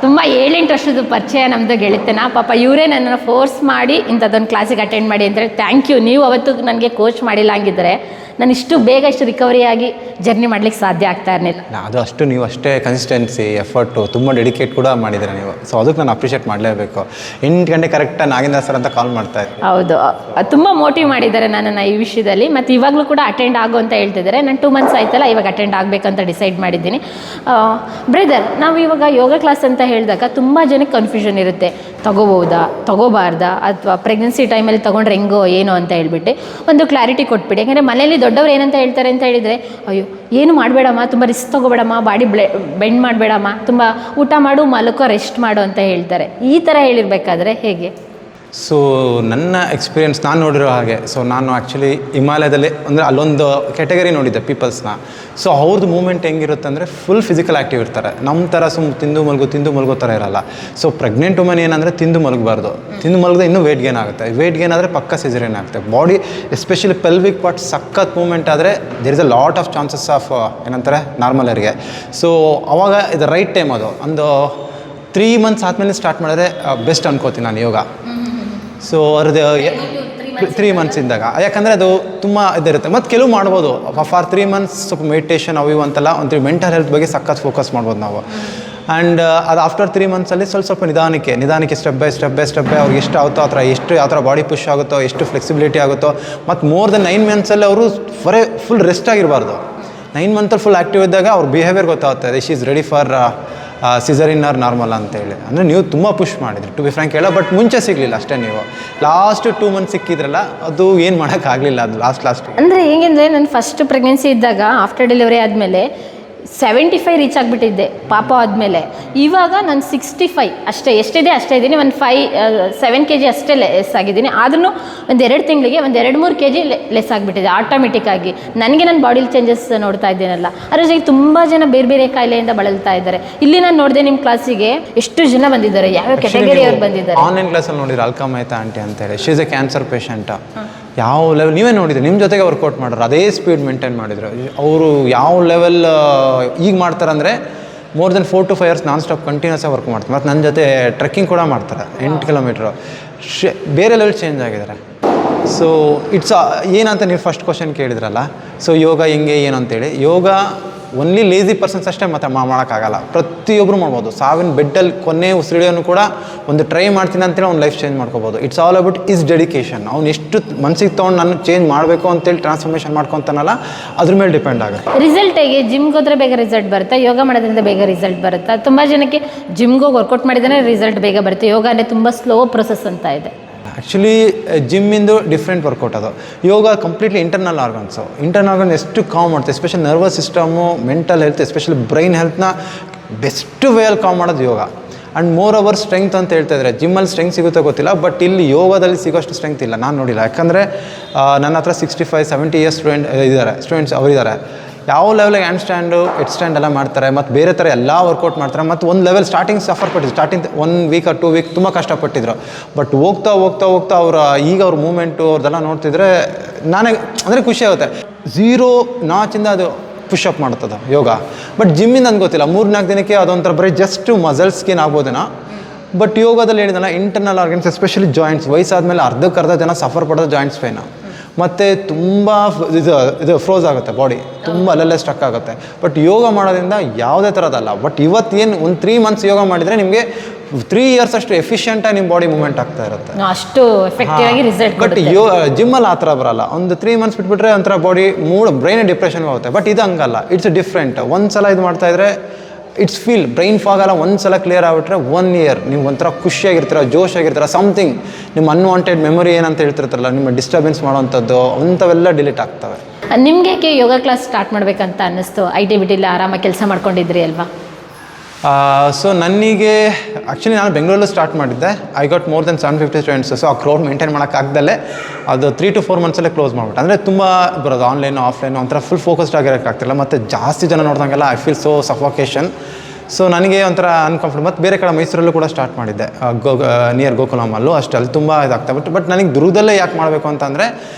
ತುಂಬ 7-8 ವರ್ಷದ ಪರಿಚಯ ನಮ್ಮದು ಗೆಳತನ. ಪಾಪ ಇವರೇ ನನ್ನನ್ನು ಫೋರ್ಸ್ ಮಾಡಿ ಇಂಥದ್ದೊಂದು ಕ್ಲಾಸಿಗೆ ಅಟೆಂಡ್ ಮಾಡಿ ಅಂತೇಳಿ. Thank you. ನೀವು ಅವತ್ತು ನನಗೆ ಕೋಚ್ ಮಾಡಿಲ್ಲ ಹಂಗಿದ್ರೆ ನಾನು ಇಷ್ಟು ಬೇಗ ಇಷ್ಟು ರಿಕವರಿಯಾಗಿ ಜರ್ನಿ ಮಾಡ್ಲಿಕ್ಕೆ ಸಾಧ್ಯ ಆಗ್ತಾ ಇರಲಿಲ್ಲ. ಅದು ಅಷ್ಟು ನೀವು ಅಷ್ಟೇ ಕನ್ಸಿಸ್ಟೆನ್ಸಿ, ಎಫರ್ಟು, ತುಂಬ ಡೆಡಿಕೇಟ್ ಕೂಡ ಮಾಡಿದ್ದೀರಾ ನೀವು. ಸೊ ಅದಕ್ಕೆ ನಾನು ಅಪ್ರಿಷಿಯೇಟ್ ಮಾಡಲೇಬೇಕು. 8 ಗಂಟೆ ಕರೆಕ್ಟಾಗಿ ನಾಗೇಂದ್ರ ಸರ್ ಅಂತ ಕಾಲ್ ಮಾಡ್ತಾ ಇದ್ದೆ. ಹೌದು, ತುಂಬ ಮೋಟಿವ್ ಮಾಡಿದ್ದಾರೆ ನನ್ನನ್ನು ಈ ವಿಷಯದಲ್ಲಿ. ಮತ್ತು ಇವಾಗಲೂ ಕೂಡ ಅಟೆಂಡ್ ಆಗು ಅಂತ ಹೇಳ್ತಿದ್ದಾರೆ. ನಾನು 2 ಮಂತ್ಸ್ ಆಯ್ತಲ್ಲ, ಇವಾಗ ಅಟೆಂಡ್ ಆಗಬೇಕಂತ ಡಿಸೈಡ್ ಮಾಡಿದ್ದೀನಿ. ಬ್ರದರ್, ನಾವು ನಾವು ಇವಾಗ ಯೋಗ ಕ್ಲಾಸ್ ಅಂತ ಹೇಳಿದಾಗ ತುಂಬ ಜನಕ್ಕೆ ಕನ್ಫ್ಯೂಷನ್ ಇರುತ್ತೆ, ತಗೋಬೋದಾ ತಗೋಬಾರ್ದಾ ಅಥವಾ ಪ್ರೆಗ್ನೆನ್ಸಿ ಟೈಮಲ್ಲಿ ತೊಗೊಂಡ್ರೆ ಹೆಂಗೋ ಏನೋ ಅಂತ ಹೇಳ್ಬಿಟ್ಟು ಒಂದು ಕ್ಲಾರಿಟಿ ಕೊಟ್ಬಿಡಿ. ಯಾಕಂದರೆ ಮನೇಲಿ ದೊಡ್ಡವ್ರು ಏನಂತ ಹೇಳ್ತಾರೆ ಅಂತ ಹೇಳಿದರೆ, ಅಯ್ಯೋ ಏನು ಮಾಡಬೇಡಮ್ಮ, ತುಂಬ ರಿಸ್ಕ್ ತೊಗೋಬೇಡಮ್ಮ, ಬಾಡಿ ಬೆಂಡ್ ಮಾಡಬೇಡಮ್ಮ, ತುಂಬ ಊಟ ಮಾಡು ಮಲಕೋ ರೆಸ್ಟ್ ಮಾಡು ಅಂತ ಹೇಳ್ತಾರೆ. ಈ ಥರ ಹೇಳಿರ್ಬೇಕಾದ್ರೆ ಹೇಗೆ? ಸೊ ನನ್ನ ಎಕ್ಸ್ಪೀರಿಯನ್ಸ್ ನಾನು ನೋಡಿರೋ ಹಾಗೆ, ಸೊ ನಾನು ಆ್ಯಕ್ಚುಲಿ ಹಿಮಾಲಯದಲ್ಲಿ ಅಂದರೆ ಅಲ್ಲೊಂದು ಕ್ಯಾಟಗರಿ ನೋಡಿದ್ದೆ ಪೀಪಲ್ಸ್ನ. ಸೊ ಅವ್ರದ್ದು ಮೂಮೆಂಟ್ ಹೆಂಗಿರುತ್ತೆ ಅಂದರೆ ಫುಲ್ ಫಿಸಿಕಲ್ ಆ್ಯಕ್ಟಿವ್ ಇರ್ತಾರೆ. ನಮ್ಮ ಥರ ತಿಂದು ಮಲಗೋ ಥರ ಇರಲ್ಲ. ಸೊ ಪ್ರೆಗ್ನೆಂಟ್ ವುಮನ್ ಏನಂದರೆ ತಿಂದು ಮಲಗಬಾರ್ದು, ತಿಂದು ಮಲಗದೆ ಇನ್ನೂ ವೇಟ್ ಗೇನ್ ಆಗುತ್ತೆ. ವೇಟ್ ಗೇನ್ ಆದರೆ ಪಕ್ಕ ಸಿಸೇರಿಯನ್ ಆಗುತ್ತೆ. ಬಾಡಿ ಎಸ್ಪೆಷಲಿ ಪೆಲ್ವಿಕ್ ಪಾರ್ಟ್ ಸಖತ್ ಮೂಮೆಂಟ್ ಆದರೆ there is a lot of chances of ಏನಂತಾರೆ ನಾರ್ಮಲರಿಗೆ. ಸೊ ಅವಾಗ ಇದು ರೈಟ್ ಟೈಮ್. ಅದು ಒಂದು 3 months ಆದಮೇಲೆ ಸ್ಟಾರ್ಟ್ ಮಾಡಿದ್ರೆ ಬೆಸ್ಟ್ ಅನ್ಕೋತೀನಿ ನಾನು ಯೋಗ. ಸೊ ಅವ್ರದ್ದು 3 months ಇದ್ದಾಗ, ಯಾಕಂದರೆ ಅದು ತುಂಬ ಇದಿರುತ್ತೆ. ಮತ್ತು ಕೆಲವು ಮಾಡ್ಬೋದು ಫಾರ್ 3 months ಸ್ವಲ್ಪ ಮೆಡಿಟೇಷನ್ ಅವು ಅಂತೆಲ್ಲ ಒಂದು ಮೆಂಟಲ್ ಹೆಲ್ತ್ ಬಗ್ಗೆ ಸಖತ್ ಫೋಕಸ್ ಮಾಡ್ಬೋದು ನಾವು. ಆ್ಯಂಡ್ ಅದು ಆಫ್ಟರ್ 3 monthsಲ್ಲಿ ಸ್ವಲ್ಪ ನಿಧಾನಕ್ಕೆ ಸ್ಟೆಪ್ ಬೈ ಸ್ಟೆಪ್ ಅವ್ರಿಗೆ ಎಷ್ಟು ಆಗುತ್ತೋ ಆ ಥರ ಯಾವ ಥರ ಬಾಡಿ ಪುಷ್ ಆಗುತ್ತೋ, ಎಷ್ಟು ಫ್ಲೆಕ್ಸಿಬಿಲಿಟಿ ಆಗುತ್ತೋ. ಮತ್ತು ಮೋರ್ ದೆನ್ 9 monthsಲ್ಲಿ ಅವರು ಫುಲ್ ರೆಸ್ಟ್ ಆಗಿರಬಾರ್ದು. 9 monthsಲ್ಲಿ ಫುಲ್ ಆ್ಯಕ್ಟಿವ್ ಇದ್ದಾಗ ಅವ್ರ ಬಿಹೇವಿಯರ್ ಗೊತ್ತಾಗುತ್ತೆ, she is ready for caesarean or normal ಅಂತೇಳಿ. ಅಂದರೆ ನೀವು ತುಂಬ ಪುಷ್ ಮಾಡಿದ್ರಿ ಟು ಬಿ ಫ್ರ್ಯಾಂಕ್ ಹೇಳೋ, ಬಟ್ ಮುಂಚೆ ಸಿಗಲಿಲ್ಲ ಅಷ್ಟೇ. ನೀವು ಲಾಸ್ಟ್ 2 months ಸಿಕ್ಕಿದ್ರಲ್ಲ, ಅದು ಏನು ಮಾಡೋಕ್ಕಾಗಲಿಲ್ಲ. ಅದು ಲಾಸ್ಟ್ ಅಂದರೆ ಹೇಗೆಂದರೆ ನಾನು ಫಸ್ಟ್ ಪ್ರೆಗ್ನೆನ್ಸಿ ಇದ್ದಾಗ ಆಫ್ಟರ್ ಡೆಲಿವರಿ ಆದಮೇಲೆ 75 ರೀಚ್ ಆಗಿಬಿಟ್ಟಿದ್ದೆ ಪಾಪ ಆದಮೇಲೆ. ಇವಾಗ ನಾನು 65 ಅಷ್ಟೇ, ಎಷ್ಟಿದೆ ಅಷ್ಟೇ ಇದ್ದೀನಿ. ಒಂದು 7 kg ಅಷ್ಟೇ ಲೆಸ್ ಆಗಿದ್ದೀನಿ. ಆದ್ರೂ ಒಂದು 2 ತಿಂಗಳಿಗೆ ಒಂದು 2-3 kg ಲೆಸ್ ಆಗಿಬಿಟ್ಟಿದೆ ಆಟೋಮೆಟಿಕ್ಕಾಗಿ. ನನಗೆ ನನ್ನ ಬಾಡಿಲಿ ಚೇಂಜಸ್ ನೋಡ್ತಾ ಇದ್ದೀನಲ್ಲ. ಅದ್ರ ಜೊತೆಗೆ ತುಂಬ ಜನ ಬೇರೆ ಬೇರೆ ಕಾಯಿಲೆಯಿಂದ ಬಳಲ್ತಾ ಇದ್ದಾರೆ. ಇಲ್ಲಿ ನಾನು ನೋಡಿದೆ ನಿಮ್ಮ ಕ್ಲಾಸಿಗೆ ಎಷ್ಟು ಜನ ಬಂದಿದ್ದಾರೆ, ಯಾವ ಕೆಟಗರಿ ಅವ್ರು ಬಂದಿದ್ದಾರೆ. ಆನ್ಲೈನ್ ಕ್ಲಾಸಲ್ಲಿ ನೋಡಿದ್ರೆ ಅಲ್ಕಾ ಮೆಹ್ತಾ ಆಂಟಿ ಅಂತೇಳಿ, she is A cancer patient. ಯಾವ ಲೆವೆಲ್ ನೀವೇ ನೋಡಿದ್ರೆ, ನಿಮ್ಮ ಜೊತೆಗೆ ವರ್ಕೌಟ್ ಮಾಡೋರು, ಅದೇ ಸ್ಪೀಡ್ ಮೇಂಟೈನ್ ಮಾಡಿದ್ರು ಅವರು. ಯಾವ ಲೆವೆಲ್ ಈಗ ಮಾಡ್ತಾರಂದರೆ more than 4 to 5 years non stop continuous ಆಗಿ ವರ್ಕ್ ಮಾಡ್ತಾರೆ. ಮತ್ತು ನನ್ನ ಜೊತೆ ಟ್ರೆಕ್ಕಿಂಗ್ ಕೂಡ ಮಾಡ್ತಾರೆ 8 kilometers. ಬೇರೆ ಲೆವೆಲ್ ಚೇಂಜ್ ಆಗಿದ್ದಾರೆ. ಸೊ ಇಟ್ಸ್ ಏನಂತ ನೀವು ಫಸ್ಟ್ ಕ್ವಶನ್ ಕೇಳಿದ್ರಲ್ಲ, ಸೊ ಯೋಗ ಹೆಂಗೆ ಏನು ಅಂತೇಳಿ. ಯೋಗ ಓನ್ಲಿ ಲೇಸಿ ಪರ್ಸನ್ಸ್ ಅಷ್ಟೇ ಮತ್ತೆ ಮಾಡೋಕ್ಕಾಗಲ್ಲ, ಪ್ರತಿಯೊಬ್ಬರು ಮಾಡ್ಬೋದು. ಸಾವಿನ ಬೆಡ್ಡಲ್ಲಿ ಕೊನೆ ಉಸಿರಿಡಿಯೋನು ಕೂಡ ಒಂದು ಟ್ರೈ ಮಾಡ್ತೀನಿ ಅಂತೇಳಿ ಅವ್ನು ಲೈಫ್ ಚೇಂಜ್ ಮಾಡ್ಕೋಬೋದು. It's all about is dedication. ಅವ್ನು ಎಷ್ಟು ಮನಸ್ಸಿಗೆ ತೊಗೊಂಡು ನಾನು ಚೇಂಜ್ ಮಾಡಬೇಕು ಅಂತೇಳಿ ಟ್ರಾನ್ಸ್ಫಾರ್ಮೇಷನ್ ಮಾಡ್ಕೊತಾನಲ್ಲ, ಅದ್ರ ಮೇಲೆ ಡಿಪೆಂಡ್ ಆಗುತ್ತೆ. ರಿಸಲ್ಟ್ ಹೇಗೆ? ಜಿಮ್ಗೆ ಹೋದ್ರೆ ಬೇಗ ರಿಸಲ್ಟ್ ಬರುತ್ತೆ, ಯೋಗ ಮಾಡೋದ್ರಿಂದ ಬೇಗ ರಿಸಲ್ಟ್ ಬರುತ್ತೆ. ತುಂಬ ಜನಕ್ಕೆ ಜಿಮ್ಗೆ ಹೋಗಿ ವರ್ಕೌಟ್ ಮಾಡಿದ್ರೆ ರಿಸಲ್ಟ್ ಬೇಗ ಬರುತ್ತೆ, ಯೋಗ ಅಂದರೆ ತುಂಬ ಸ್ಲೋ ಪ್ರೊಸೆಸ್ ಅಂತ ಇದೆ. ಆ್ಯಕ್ಚುಲಿ ಜಿಮ್ಮಿಂದು ಡಿಫ್ರೆಂಟ್ ವರ್ಕೌಟ್ ಅದು. Yoga completely internal organs. Internal organ ಎಷ್ಟು ಕಾಮ್ ಮಾಡುತ್ತೆ, especially nervous system, mental health, especially brain ಹೆಲ್ತ್ನ ಬೆಸ್ಟ್ ವೇಯಲ್ಲಿ ಕಾಮ್ ಮಾಡೋದು yoga. And moreover strength ಅಂತ ಹೇಳ್ತಾ ಇದ್ದಾರೆ. ಜಿಮ್ಮಲ್ಲಿ ಸ್ಟ್ರೆಂತ್ ಸಿಗುತ್ತೋ ಗೊತ್ತಿಲ್ಲ, ಬಟ್ ಇಲ್ಲಿ ಯೋಗದಲ್ಲಿ ಸಿಗೋಷ್ಟು ಸ್ಟ್ರೆಂತ್ ಇಲ್ಲ, ನಾನು ನೋಡಿಲ್ಲ. ಯಾಕಂದರೆ ನನ್ನ ಹತ್ರ 65-70 years ಸ್ಟೂಡೆಂಟ್ಸ್ ಅವರಿದ್ದಾರೆ. ಯಾವ ಲೆವೆಲ್ಗೆ ಹ್ಯಾಂಡ್ ಸ್ಟ್ಯಾಂಡು, ಹೆಡ್ ಸ್ಟ್ಯಾಂಡ್ ಎಲ್ಲ ಮಾಡ್ತಾರೆ, ಮತ್ತು ಬೇರೆ ಥರ ಎಲ್ಲ ವರ್ಕೌಟ್ ಮಾಡ್ತಾರೆ. ಮತ್ತು ಒಂದು ಲೆವೆಲ್ ಸ್ಟಾರ್ಟಿಂಗ್ ಸಫರ್ ಪಟ್ಟಿದ್ರು, ಸ್ಟಾರ್ಟಿಂಗ್ 1 week or 2 week ತುಂಬ ಕಷ್ಟಪಟ್ಟಿದ್ರು. ಬಟ್ ಹೋಗ್ತಾ ಈಗ ಅವ್ರ ಮೂಮೆಂಟು ಅವ್ರದ್ದೆಲ್ಲ ನೋಡ್ತಿದ್ರೆ ನನಗೆ ಅಂದರೆ ಖುಷಿ ಆಗುತ್ತೆ. 0 ನಾಚಿಂದ ಅದು ಪುಷಪ್ ಮಾಡುತ್ತದೆ ಯೋಗ. ಬಟ್ ಜಿಮ್ಮಿಂದ ನನಗೆ ಗೊತ್ತಿಲ್ಲ, 3-4 ದಿನಕ್ಕೆ ಅದೊಂಥರ ಬರೀ ಜಸ್ಟ್ ಮಸಲ್ಸ್ಗೇನು ಆಗ್ಬೋದೇನೋ. ಬಟ್ ಯೋಗದಲ್ಲಿ ಹೇಳಿದಲ್ಲ, ಇಂಟರ್ನಲ್ ಆರ್ಗನ್ಸ್ ಎಸ್ಪೆಷಲಿ ಜಾಯಿಂಟ್ಸ್, ವಯಸ್ಸಾದಮೇಲೆ ಅರ್ಧಕ್ಕರ್ಧ ಜನ ಸಫರ್ ಪಡೋದು ಜಾಯಿಂಟ್ಸ್ ಪೇನ. ಮತ್ತು ತುಂಬ ಇದು ಫ್ರೋಸ್ ಆಗುತ್ತೆ ಬಾಡಿ, ತುಂಬ ಅಲ್ಲಲ್ಲೇ ಸ್ಟಕ್ ಆಗುತ್ತೆ. ಬಟ್ ಯೋಗ ಮಾಡೋದ್ರಿಂದ ಯಾವುದೇ ಥರದಲ್ಲ. ಬಟ್ ಇವತ್ತೇನು ಒಂದು 3 months ಯೋಗ ಮಾಡಿದರೆ ನಿಮಗೆ 3 years ಅಷ್ಟು ಎಫಿಷಿಯೆಂಟಾಗಿ ನಿಮ್ಮ ಬಾಡಿ ಮೂವ್ಮೆಂಟ್ ಆಗ್ತಾ ಇರುತ್ತೆ, ಅಷ್ಟು ಎಫೆಕ್ಟಿವ್ ಆಗಿ ರಿಸಲ್ಟ್. ಬಟ್ ಜಿಮ್ಮಲ್ಲಿ ಆ ಥರ ಬರಲ್ಲ. ಒಂದು 3 months ಬಿಟ್ಬಿಟ್ರೆ ಒಂಥರ ಬಾಡಿ ಬ್ರೈನ್ ಡಿಪ್ರೆಷನ್ಗೆ ಹೋಗುತ್ತೆ. ಬಟ್ ಇದು ಹಂಗಲ್ಲ, ಇಟ್ಸ್ ಡಿಫ್ರೆಂಟ್. ಒಂದು ಸಲ ಇದು ಮಾಡ್ತಾಯಿದ್ರೆ ಇಟ್ಸ್ ಫೀಲ್ ಬ್ರೈನ್ ಫಾಗ್ ಎಲ್ಲ ಒಂದು ಸಲ ಕ್ಲಿಯರ್ ಆಗಿಬಿಟ್ರೆ 1 year ನೀವು ಒಂಥರ ಖುಷಿಯಾಗಿರ್ತೀರ, ಜೋಶಾಗಿರ್ತೀರ. ಸಮಥಿಂಗ್ ನಿಮ್ಮ ಅನ್ವಾಂಟೆಡ್ ಮೆಮೊರಿ ಏನಂತ ಹೇಳ್ತಿರ್ತಾರಲ್ಲ, ನಿಮ್ಮ ಡಿಸ್ಟರ್ಬೆನ್ಸ್ ಮಾಡೋವಂಥದ್ದು ಅಂಥವೆಲ್ಲ ಡಿಲೀಟ್ ಆಗ್ತವೆ. ನಿಮಗೆ ಯಾಕೆ ಯೋಗ ಕ್ಲಾಸ್ ಸ್ಟಾರ್ಟ್ ಮಾಡಬೇಕಂತ ಅನ್ನಿಸ್ತು? IT-BTಲಿ ಆರಾಮಾಗಿ ಕೆಲಸ ಮಾಡ್ಕೊಂಡಿದ್ರಿ ಅಲ್ವಾ? ಸೊ ನನಗೆ ಆ್ಯಕ್ಚುಲಿ ನಾನು ಬೆಂಗಳೂರಲ್ಲಿ ಸ್ಟಾರ್ಟ್ ಮಾಡಿದ್ದೆ. I got more than 750 students. So ಆ ಕ್ರೌಡ್ ಮೇಂಟೈನ್ ಮಾಡೋಕ್ಕಾಗ್ದಲ್ಲೇ ಅದು 3 to 4 monthsಲ್ಲೇ ಕ್ಲೋಸ್ ಮಾಡಿಬಿಟ್ಟು. ಅಂದರೆ ತುಂಬ ಬರೋದು ಆನ್ಲೈನು ಆಫ್ಲೈನು ಒಂಥರ ಫುಲ್ ಫೋಕಸ್ಡ್ ಆಗಿರೋಕ್ಕಾಗ್ತಿಲ್ಲ. ಮತ್ತು ಜಾಸ್ತಿ ಜನ ನೋಡಿದಂಗೆಲ್ಲ I feel so suffocation. So ನನಗೆ ಒಂಥರ ಅನ್ಕಂಫರ್ಟಬಲ್. ಮತ್ತು ಬೇರೆ ಕಡೆ ಮೈಸೂರಲ್ಲೂ ಕೂಡ ಸ್ಟಾರ್ಟ್ ಮಾಡಿದ್ದೆ, ನಿಯರ್ ಗೋಕುಲಮಲ್ಲೂ ಅಷ್ಟೇ, ಅಲ್ಲಿ ತುಂಬ ಇದಾಗ್ತಾ. ಬಟ್ ನನಗೆ ದುರ್ಗದಲ್ಲೇ ಯಾಕೆ ಮಾಡಬೇಕು ಅಂತಂದರೆ,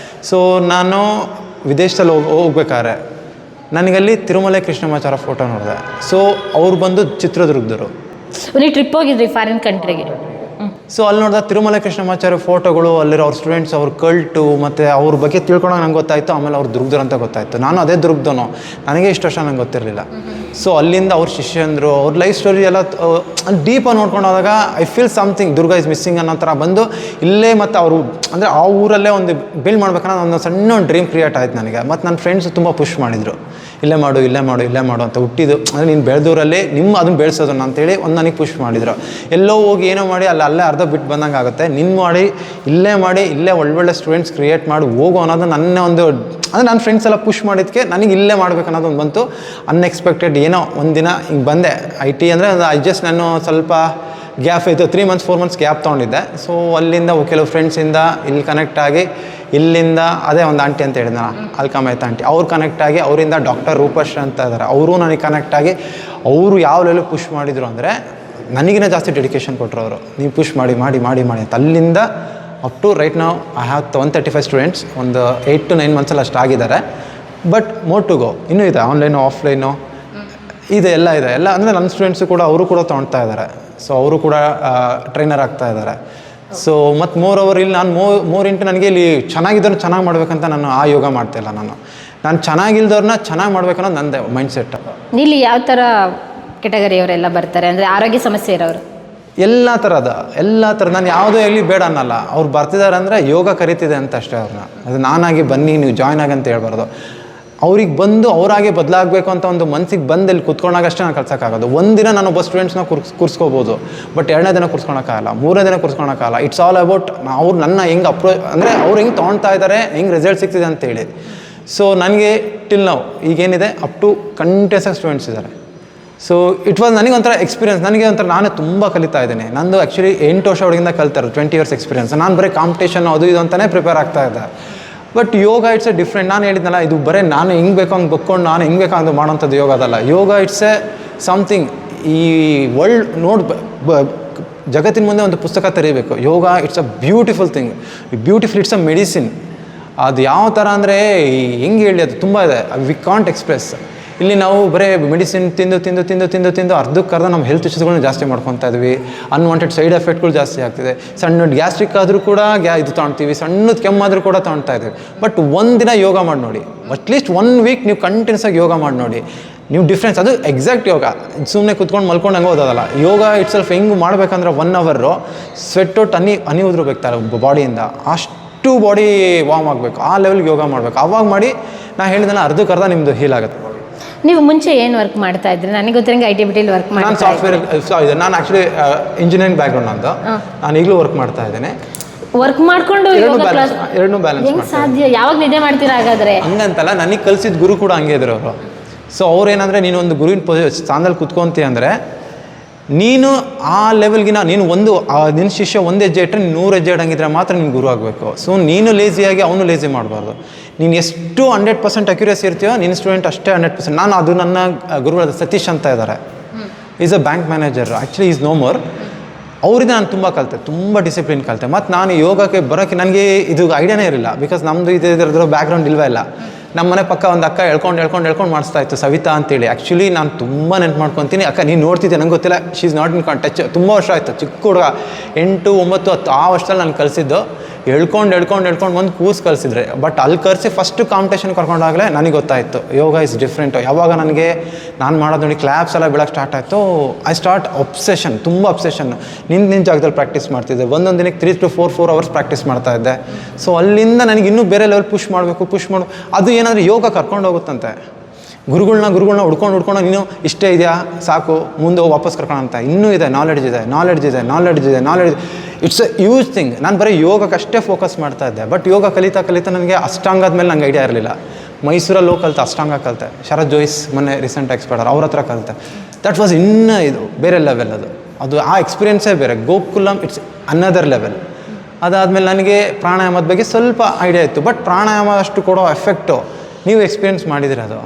ಸೊ ನಾನು ವಿದೇಶದಲ್ಲಿ ಹೋಗ್ಬೇಕಾದ್ರೆ ನನಗಲ್ಲಿ ತಿರುಮಲೆ ಕೃಷ್ಣಮಾಚಾರ ಫೋಟೋ ನೋಡಿದೆ. ಸೊ ಅವ್ರು ಬಂದು ಚಿತ್ರದುರ್ಗದವರು. ನೀವು ಟ್ರಿಪ್ ಹೋಗಿದ್ರಿ ಫಾರಿನ್ ಕಂಟ್ರಿಗೆ? ಸೊ ಅಲ್ಲಿ ನೋಡಿದ ತಿರುಮಲೆ ಕೃಷ್ಣಮಾಚಾರ್ಯ ಫೋಟೋಗಳು, ಅಲ್ಲಿರೋ ಅವ್ರ ಸ್ಟೂಡೆಂಟ್ಸ್, ಅವ್ರ ಕಲ್ಟು, ಮತ್ತು ಅವ್ರ ಬಗ್ಗೆ ತಿಳ್ಕೊಳೋಕೆ ನಂಗೆ ಗೊತ್ತಾಯಿತು. ಆಮೇಲೆ ಅವ್ರು ದುರ್ಗದವ್ರು ಅಂತ ಗೊತ್ತಾಯಿತು. ನಾನು ಅದೇ ದುರ್ಗದವನು, ನನಗೆ ಇಷ್ಟು ವರ್ಷ ನಂಗೆ ಗೊತ್ತಿರಲಿಲ್ಲ. ಸೊ ಅಲ್ಲಿಂದ ಅವ್ರ ಶಿಷ್ಯಂದರು, ಅವ್ರ ಲೈಫ್ ಸ್ಟೋರಿ ಎಲ್ಲ ಡೀಪಾಗಿ ನೋಡ್ಕೊಂಡು ಹೋದಾಗ I feel something Durga is missing ಅನ್ನೋ ಥರ ಬಂದು ಇಲ್ಲೇ. ಮತ್ತು ಅವರು ಅಂದರೆ ಆ ಊರಲ್ಲೇ ಒಂದು ಬಿಲ್ಡ್ ಮಾಡ್ಬೇಕನ್ನೋ ಒಂದು ಸಣ್ಣ ಒಂದು ಡ್ರೀಮ್ ಕ್ರಿಯೇಟ್ ಆಯ್ತು ನನಗೆ. ಮತ್ತು ನನ್ನ ಫ್ರೆಂಡ್ಸ್ ತುಂಬ ಪುಷ್ ಮಾಡಿದರು, ಇಲ್ಲೇ ಮಾಡು ಇಲ್ಲೇ ಮಾಡು ಇಲ್ಲೇ ಮಾಡು ಅಂತ ಹುಟ್ಟಿದ್ದು ಅಂದರೆ ನೀನು ಬೆಳೆದೂರಲ್ಲಿ ಅದನ್ನು ಬೆಳೆಸೋದನ್ನ ಅಂತೇಳಿ ಒಂದು ನನಗೆ ಪುಷ್ ಮಾಡಿದ್ರು. ಎಲ್ಲೋ ಹೋಗಿ ಏನೋ ಮಾಡಿ ಅಲ್ಲೇ ಅರ್ಧ ಬಿಟ್ಟು ಬಂದಂಗೆ ಆಗುತ್ತೆ. ಮಾಡಿ ಇಲ್ಲೇ ಒಳ್ಳೊಳ್ಳೆ ಸ್ಟೂಡೆಂಟ್ಸ್ ಕ್ರಿಯೇಟ್ ಮಾಡಿ ಹೋಗೋ ಅನ್ನೋದು ನನ್ನ ಒಂದು ಅಂದರೆ ನನ್ನ ಫ್ರೆಂಡ್ಸ್ ಎಲ್ಲ ಪುಷ್ ಮಾಡಿದ್ದಕ್ಕೆ ನನಗೆ ಇಲ್ಲೇ ಮಾಡ್ಬೇಕು ಅನ್ನೋದೊಂದು ಬಂತು. ಅನ್ಎಕ್ಸ್ಪೆಕ್ಟೆಡ್ ಏನೋ ಒಂದು ದಿನ ಹಿಂಗೆ ಬಂದೆ. IT ಅಂದರೆ ನಾನು ಸ್ವಲ್ಪ ಗ್ಯಾಪ್ ಇತ್ತು, 3 months 4 months ಗ್ಯಾಪ್ ತೊಗೊಂಡಿದ್ದೆ. ಸೊ ಅಲ್ಲಿಂದ ಕೆಲವು ಫ್ರೆಂಡ್ಸಿಂದ ಇಲ್ಲಿ ಕನೆಕ್ಟ್ ಆಗಿ, ಇಲ್ಲಿಂದ ಅದೇ ಒಂದು ಆಂಟಿ ಅಂತ ಹೇಳಿದ್ನ ಅಲ್ಕಾಮೈತ್ ಆಂಟಿ, ಅವ್ರು ಕನೆಕ್ಟ್ ಆಗಿ, ಅವರಿಂದ ಡಾಕ್ಟರ್ ರೂಪಶ್ರೀ ಅಂತ ಇದ್ದಾರೆ, ಅವರು ನನಗೆ ಕನೆಕ್ಟ್ ಆಗಿ, ಅವರು ಯಾವ ಲೆವೆಲ್ ಪುಷ್ ಮಾಡಿದರು ಅಂದರೆ ನನಗಿನ ಜಾಸ್ತಿ ಡೆಡಿಕೇಶನ್ ಕೊಟ್ಟರು ಅವರು. ನೀವು ಪುಷ್ ಮಾಡಿ ಅಂತ. ಅಲ್ಲಿಂದ ಅಪ್ ಟು ರೈಟ್ ನಾವು ಐ ಹ್ಯಾವ್ 135 ಸ್ಟೂಡೆಂಟ್ಸ್. ಒಂದು 8 to 9 months ಅಷ್ಟು ಆಗಿದ್ದಾರೆ. ಬಟ್ ಮೋರ್ ಟು ಗೋ ಇನ್ನೂ ಇದೆ, ಆನ್ಲೈನು ಆಫ್ಲೈನು ಇದೆ, ಎಲ್ಲ ಅಂದರೆ ನನ್ನ ಸ್ಟೂಡೆಂಟ್ಸು ಕೂಡ ಅವರು ಕೂಡ ತೊಗೊಳ್ತಾ ಇದ್ದಾರೆ. ಸೊ ಅವರು ಕೂಡ ಟ್ರೈನರ್ ಆಗ್ತಾ ಇದ್ದಾರೆ. ಸೊ ಮತ್ತು ಮೋರ್ ಇಲ್ಲಿ ನಾನು ಮೋರ್ ಇಂಟು ನನಗೆ ಇಲ್ಲಿ ಚೆನ್ನಾಗಿದ್ದವ್ರು ಚೆನ್ನಾಗಿ ಮಾಡ್ಬೇಕಂತ ನಾನು ಆ ಯೋಗ ಮಾಡ್ತಾಯಿಲ್ಲ. ನಾನು ಚೆನ್ನಾಗಿಲ್ದವ್ರನ್ನ ಚೆನ್ನಾಗಿ ಮಾಡ್ಬೇಕನ್ನೋದು ನಂದೇ ಮೈಂಡ್ ಸೆಟ್. ಇಲ್ಲಿ ಯಾವ ಥರ ಕೆಟಗರಿಯವರೆಲ್ಲ ಬರ್ತಾರೆ ಅಂದರೆ ಆರೋಗ್ಯ ಸಮಸ್ಯೆ ಇರೋರು? ಎಲ್ಲ ಥರದ ನಾನು ಯಾವುದೇ ಇಲ್ಲಿ ಬೇಡ ಅನ್ನಲ್ಲ. ಅವ್ರು ಬರ್ತಿದ್ದಾರೆ ಅಂದರೆ ಯೋಗ ಕರಿತಿದೆ ಅಂತ ಅಷ್ಟೇ ಅವ್ರನ್ನ. ಅದು ನಾನಾಗಿ ಬನ್ನಿ ನೀವು ಜಾಯ್ನ್ ಆಗಿ ಅಂತ ಹೇಳ್ಬಾರ್ದು. ಅವ್ರಿಗೆ ಬಂದು ಅವರಾಗೆ ಬದಲಾಗಬೇಕು ಅಂತ ಒಂದು ಮನಸ್ಸಿಗೆ ಬಂದು ಇಲ್ಲಿ ಕುತ್ಕೊಂಡಾಗ ಅಷ್ಟೇ ನಾನು ಕಳ್ಸೋಕ್ಕಾಗೋದು. ಒಂದಿನ ನಾನು ಒಬ್ಬ ಸ್ಟೂಡೆಂಟ್ಸ್ನ ಕೂರಿಸ್ಕೋಬೋದು, ಬಟ್ 2ನೇ ದಿನ ಕೂರಿಸ್ಕೊಳಕ್ಕಾಗಲ್ಲ, 3ನೇ ದಿನ ಕೂರಿಸ್ಕೊಳಕ್ಕಾಗಲ್ಲ. ಇಟ್ಸ್ ಆಲ್ ಅಬೌಟ್ ಅವ್ರು ನನ್ನ ಹೆಂಗೆ ಅಂದರೆ ಅವ್ರು ಹೆಂಗೆ ತೊಗೊಳ್ತಾ ಇದ್ದಾರೆ, ಹೆಂಗೆ ರಿಸಲ್ಟ್ ಸಿಗ್ತಿದೆ ಅಂತೇಳಿ. ಸೊ ನನಗೆ ಟಿಲ್ ನಾವು ಈಗೇನಿದೆ ಅಪ್ ಟು ಕಂಟಿನ್ಯೂಸ್ ಆಗಿ ಸ್ಟೂಡೆಂಟ್ಸ್ ಇದ್ದಾರೆ. ಸೊ ಇಟ್ ವಾಸ್ ನನಗೆ ಒಂಥರ ಎಕ್ಸ್ಪೀರಿಯನ್ಸ್. ನನಗೆ ಒಂಥರ ನಾನೇ ತುಂಬ ಕಲಿತಾ ಇದ್ದೀನಿ. ನಂದು ಆ್ಯಕ್ಚುಲಿ 8 ವರ್ಷ ಒಳಗಿಂದ ಕಲಿತಾರೆ, 20 years ಎಕ್ಸ್ಪೀರಿಯನ್ಸ್. ನಾನು ಬರೀ ಕಾಂಪಿಟೇಷನ್ ಅದು ಇದು ಅಂತಲೇ ಪ್ರಿಪೇರ್ ಆಗ್ತಾ ಇದ್ದೆ. But yoga it's A different. ನಾನು ಹೇಳಿದ್ನಲ್ಲ, ಇದು ಬರೀ ನಾನು ಹೆಂಗೆ ಬೇಕೋ ಹಂಗೆ ಬಕ್ಕೊಂಡು ನಾನು ಹೆಂಗೆ ಬೇಕೋ ಹಂಗೆ ಮಾಡೋಂಥದ್ದು ಯೋಗ ಅದಲ್ಲ. Yoga it's a something. ಈ ವರ್ಲ್ಡ್ ಜಗತ್ತಿನ ಮುಂದೆ ಒಂದು ಪುಸ್ತಕ ತೆರೀಬೇಕು. Yoga it's a beautiful thing. It's a medicine. ಅದು ಯಾವ ಥರ ಅಂದರೆ ಹೆಂಗೆ ಹೇಳಿ, ಅದು ತುಂಬ ಇದೆ, ವಿ ಕಾಂಟ್ ಎಕ್ಸ್ಪ್ರೆಸ್. ಇಲ್ಲಿ ನಾವು ಬರೀ ಮೆಡಿಸಿನ್ ತಿಂದು ಅರ್ಧಕ್ಕರ್ಧ ನಮ್ಮ ಹೆಲ್ತ್ ಇಶ್ಯೂಸ್ಗಳನ್ನ ಜಾಸ್ತಿ ಮಾಡ್ಕೊತಾ ಇದ್ವಿ. ಅನ್ವಾಂಟೆಡ್ ಸೈಡ್ ಎಫೆಕ್ಟ್ಗಳು ಜಾಸ್ತಿ ಆಗ್ತಿದೆ. ಸಣ್ಣ ಗ್ಯಾಸ್ಟ್ರಿಕ್ ಆದರೂ ಕೂಡ ಇದು ತೊಗೊಳ್ತೀವಿ, ಸಣ್ಣದು ಕೆಮ್ಮಾದರೂ ಕೂಡ ತೊಗೊಳ್ತಾ ಇದ್ದೀವಿ. ಬಟ್ ಒಂದಿನ ಯೋಗ ಮಾಡಿ ನೋಡಿ, ಅಟ್ಲೀಸ್ಟ್ 1 week ನೀವು ಕಂಟಿನ್ಯೂಸ್ ಆಗಿ ಯೋಗ ಮಾಡಿ ನೋಡಿ, ನೀವು ಡಿಫ್ರೆನ್ಸ್. ಅದು ಎಕ್ಸಾಕ್ಟ್ ಯೋಗ, ಸುಮ್ಮನೆ ಕುತ್ಕೊಂಡು ಮಲ್ಕೊಂಡು ಹಂಗೆ ಓದೋದಲ್ಲ. ಯೋಗ ಇಟ್ ಸೆಲ್ಫ್ ಹೆಂಗೆ ಮಾಡಬೇಕಂದ್ರೆ 1 hour ಸ್ವೆಟ್ ಔಟ್ ಹನಿ ಉದ್ರಬೇಕಾರೆ ಬಾಡಿಯಿಂದ, ಅಷ್ಟು ಬಾಡಿ ವಾರ್ಮ್ ಆಗಬೇಕು. ಆ ಲೆವೆಲ್ಗೆ ಯೋಗ ಮಾಡಬೇಕು. ಆವಾಗ ಮಾಡಿ ನಾ ಹೇಳಿದೆಲ್ಲ ಅರ್ಧಕ್ಕರ್ಧ ನಿಮ್ಮದು ಹೀಲ್ ಆಗುತ್ತೆ. ನೀವು ಮುಂಚೆ ಏನು ವರ್ಕ್ ಮಾಡ್ತಾ ಇದ್ರಿ? ನನಗೆ ಗೊತ್ತಿರಂಗೆ IT/BTಲಿ ವರ್ಕ್ ಮಾಡಿ. ನಾನು ಸಾಫ್ಟ್ವೇರ್ ಇದೆ. ನಾನು ಆ್ಯಕ್ಚುಲಿ ಇಂಜಿನಿಯರಿಂಗ್ ಬ್ಯಾಕ್ಗ್ರೌಂಡ್ ನಂದು. ನಾನು ಈಗಲೂ ವರ್ಕ್ ಮಾಡ್ತಾ ಇದ್ದೇನೆ. ವರ್ಕ್ ಮಾಡ್ಕೊಂಡು ಎರಡನ್ನೂ ಬ್ಯಾಲೆನ್ಸ್ ಹೆಂಗೆ ಸಾಧ್ಯ? ಯಾವಾಗ ನಿದ್ದೆ ಮಾಡ್ತೀರಾ ಹಾಗಾದರೆ? ಹಂಗಂತಲ್ಲ, ನನಗೆ ಕಲಿಸಿದ ಗುರು ಕೂಡ ಹಂಗೆ ಇದ್ರು ಅವರು. ಸೊ ಅವ್ರೇನಂದರೆ, ನೀನು ಒಂದು ಗುರುವಿನ ಸ್ಥಾನದಲ್ಲಿ ಕುತ್ಕೊಂತೀಯ ಅಂದರೆ ನೀನು ಆ ಲೆವೆಲ್ಗಿನ ನೀನು ನಿನ್ನ ಶಿಷ್ಯ 1 ಹೆಜ್ಜೆ ಇಟ್ಟರೆ 100 ಹೆಜ್ಜೆ ಇಡಂಗಿದ್ರೆ ಮಾತ್ರ ನೀನು ಗುರು ಆಗಬೇಕು. ಸೊ ನೀನು ಲೇಸಿಯಾಗಿ ಅವನು ಲೇಸಿ ಮಾಡಬಾರ್ದು. ನೀನು ಎಷ್ಟು 100% ಅಕ್ಯುರೇಸಿ ಇರ್ತೀಯೋ ನಿನ್ನ ಸ್ಟೂಡೆಂಟ್ ಅಷ್ಟೇ 100%. ನಾನು ಅದು ನನ್ನ ಗುರುಗಳಾದ ಸತೀಶ್ ಅಂತ ಇದ್ದಾರೆ, is a bank manager. Actually is no more. ಅವರಿಂದ ನಾನು ತುಂಬ ಕಲಿತೆ, ತುಂಬ ಡಿಸಿಪ್ಲಿನ್ ಕಲಿತೆ. ಮತ್ತು ನಾನು ಯೋಗಕ್ಕೆ ಬರೋಕ್ಕೆ ನನಗೆ ಇದು ಐಡಿಯಾನೇ ಇರಲಿಲ್ಲ. ಬಿಕಾಸ್ ನಮ್ಮದು ಇದರದ್ದು ಬ್ಯಾಕ್ಗ್ರೌಂಡ್ ಇಲ್ವೇ ಇಲ್ಲ. ನಮ್ಮ ಮನೆ ಪಕ್ಕ ಒಂದು ಅಕ್ಕ ಹೇಳ್ಕೊಂಡು ಮಾಡಿಸ್ತಾ ಇತ್ತು, ಸವಿತಾ ಅಂತೇಳಿ. ಆ್ಯಕ್ಚುಲಿ ನಾನು ತುಂಬ ನೆನ್ಪು ಮಾಡ್ಕೊತೀನಿ. ಅಕ್ಕ ನೀನು ನೋಡ್ತಿದ್ದೆ, ನಂಗೆ ಗೊತ್ತಿಲ್ಲ, she is not in touch. ತುಂಬ ವರ್ಷ ಆಯಿತು, ಚಿಕ್ಕ ಹುಡುಗ 8, 9, 10 ಆ ವರ್ಷದಲ್ಲಿ ನಾನು ಕಲಿಸಿದ್ದು. ಹೇಳ್ಕೊಂಡು ಒಂದು ಕೂಸ್ ಕಲಿಸಿದ್ರೆ. ಬಟ್ ಅಲ್ಲಿ ಕರೆಸಿ ಫಸ್ಟು ಕಾಂಪಿಟೇಷನ್ ಕರ್ಕೊಂಡಾಗಲೇ ನನಗೆ ಗೊತ್ತಾಯಿತು ಯೋಗ ಇಸ್ ಡಿಫ್ರೆಂಟು. ಯಾವಾಗ ನಾನು ಮಾಡೋದು ನೋಡಿ ಕ್ಲಾಪ್ಸ್ ಎಲ್ಲ ಬೀಳಕ್ಕೆ ಸ್ಟಾರ್ಟ್ ಆಯಿತು. ಐ ಸ್ಟಾರ್ಟ್ ಒಬ್ಸೆಷನ್, ತುಂಬ ಒಬ್ಸೆಷನ್. ನಿನ್ನ ಜಾಗದಲ್ಲಿ ಪ್ರಾಕ್ಟೀಸ್ ಮಾಡ್ತಿದ್ದೆ. ಒಂದೊಂದು ದಿನಕ್ಕೆ 3 to 4 hours ಪ್ರಾಕ್ಟೀಸ್ ಮಾಡ್ತಾ ಇದ್ದೆ. ಸೊ ಅಲ್ಲಿಂದ ನನಗೆ ಇನ್ನೂ ಬೇರೆ ಲೆವೆಲ್ ಪುಷ್ ಮಾಡಬೇಕು. ಅದು ಏನಂದರೆ ಯೋಗ ಕರ್ಕೊಂಡು ಹೋಗುತ್ತಂತೆ. ಗುರುಗಳನ್ನ ಹುಡ್ಕೊಂಡು ನೀನು ಇಷ್ಟೇ ಇದೆಯಾ ಸಾಕು, ಮುಂದೆ ವಾಪಸ್ ಕರ್ಕೊಳ್ಳೋಂತ. ಇನ್ನೂ ಇದೆ, ನಾಲೆಡ್ಜ್ ಇದೆ. It's a use thing. ನಾನು ಬರೀ ಯೋಗಕ್ಕಷ್ಟೇ ಫೋಕಸ್ ಮಾಡ್ತಾ ಇದ್ದೆ. ಬಟ್ ಯೋಗ ಕಲಿತಾ ನನಗೆ ಅಷ್ಟಾಂಗದ ಮೇಲೆ ನಂಗೆ ಐಡಿಯಾ ಇರಲಿಲ್ಲ. ಮೈಸೂರಲ್ಲಿ ಹೋಗಿ ಕಲಿತೆ, ಅಷ್ಟಾಂಗ ಕಲಿತೆ. ಶರತ್ ಜೋಯಿಸ್ ಮೊನ್ನೆ ರೀಸೆಂಟ್ ಎಕ್ಸ್ಪರ್ಟ್ ಅವ್ರ ಹತ್ರ ಕಲಿತೆ. ದಟ್ ವಾಸ್ ಇನ್ನೂ ಇದು ಬೇರೆ ಲೆವೆಲ್. ಅದು ಆ ಎಕ್ಸ್ಪೀರಿಯೆನ್ಸೇ ಬೇರೆ. Gokulam it's another level. ಅದಾದಮೇಲೆ ನನಗೆ ಪ್ರಾಣಾಯಾಮದ ಬಗ್ಗೆ ಸ್ವಲ್ಪ ಐಡಿಯಾ ಇತ್ತು. ಬಟ್ ಪ್ರಾಣಾಯಾಮ ಅಷ್ಟು ಕೊಡೋ ಎಫೆಕ್ಟು ನೀವು ಎಕ್ಸ್ಪೀರಿಯೆನ್ಸ್ ಮಾಡಿದರೆ ಅದು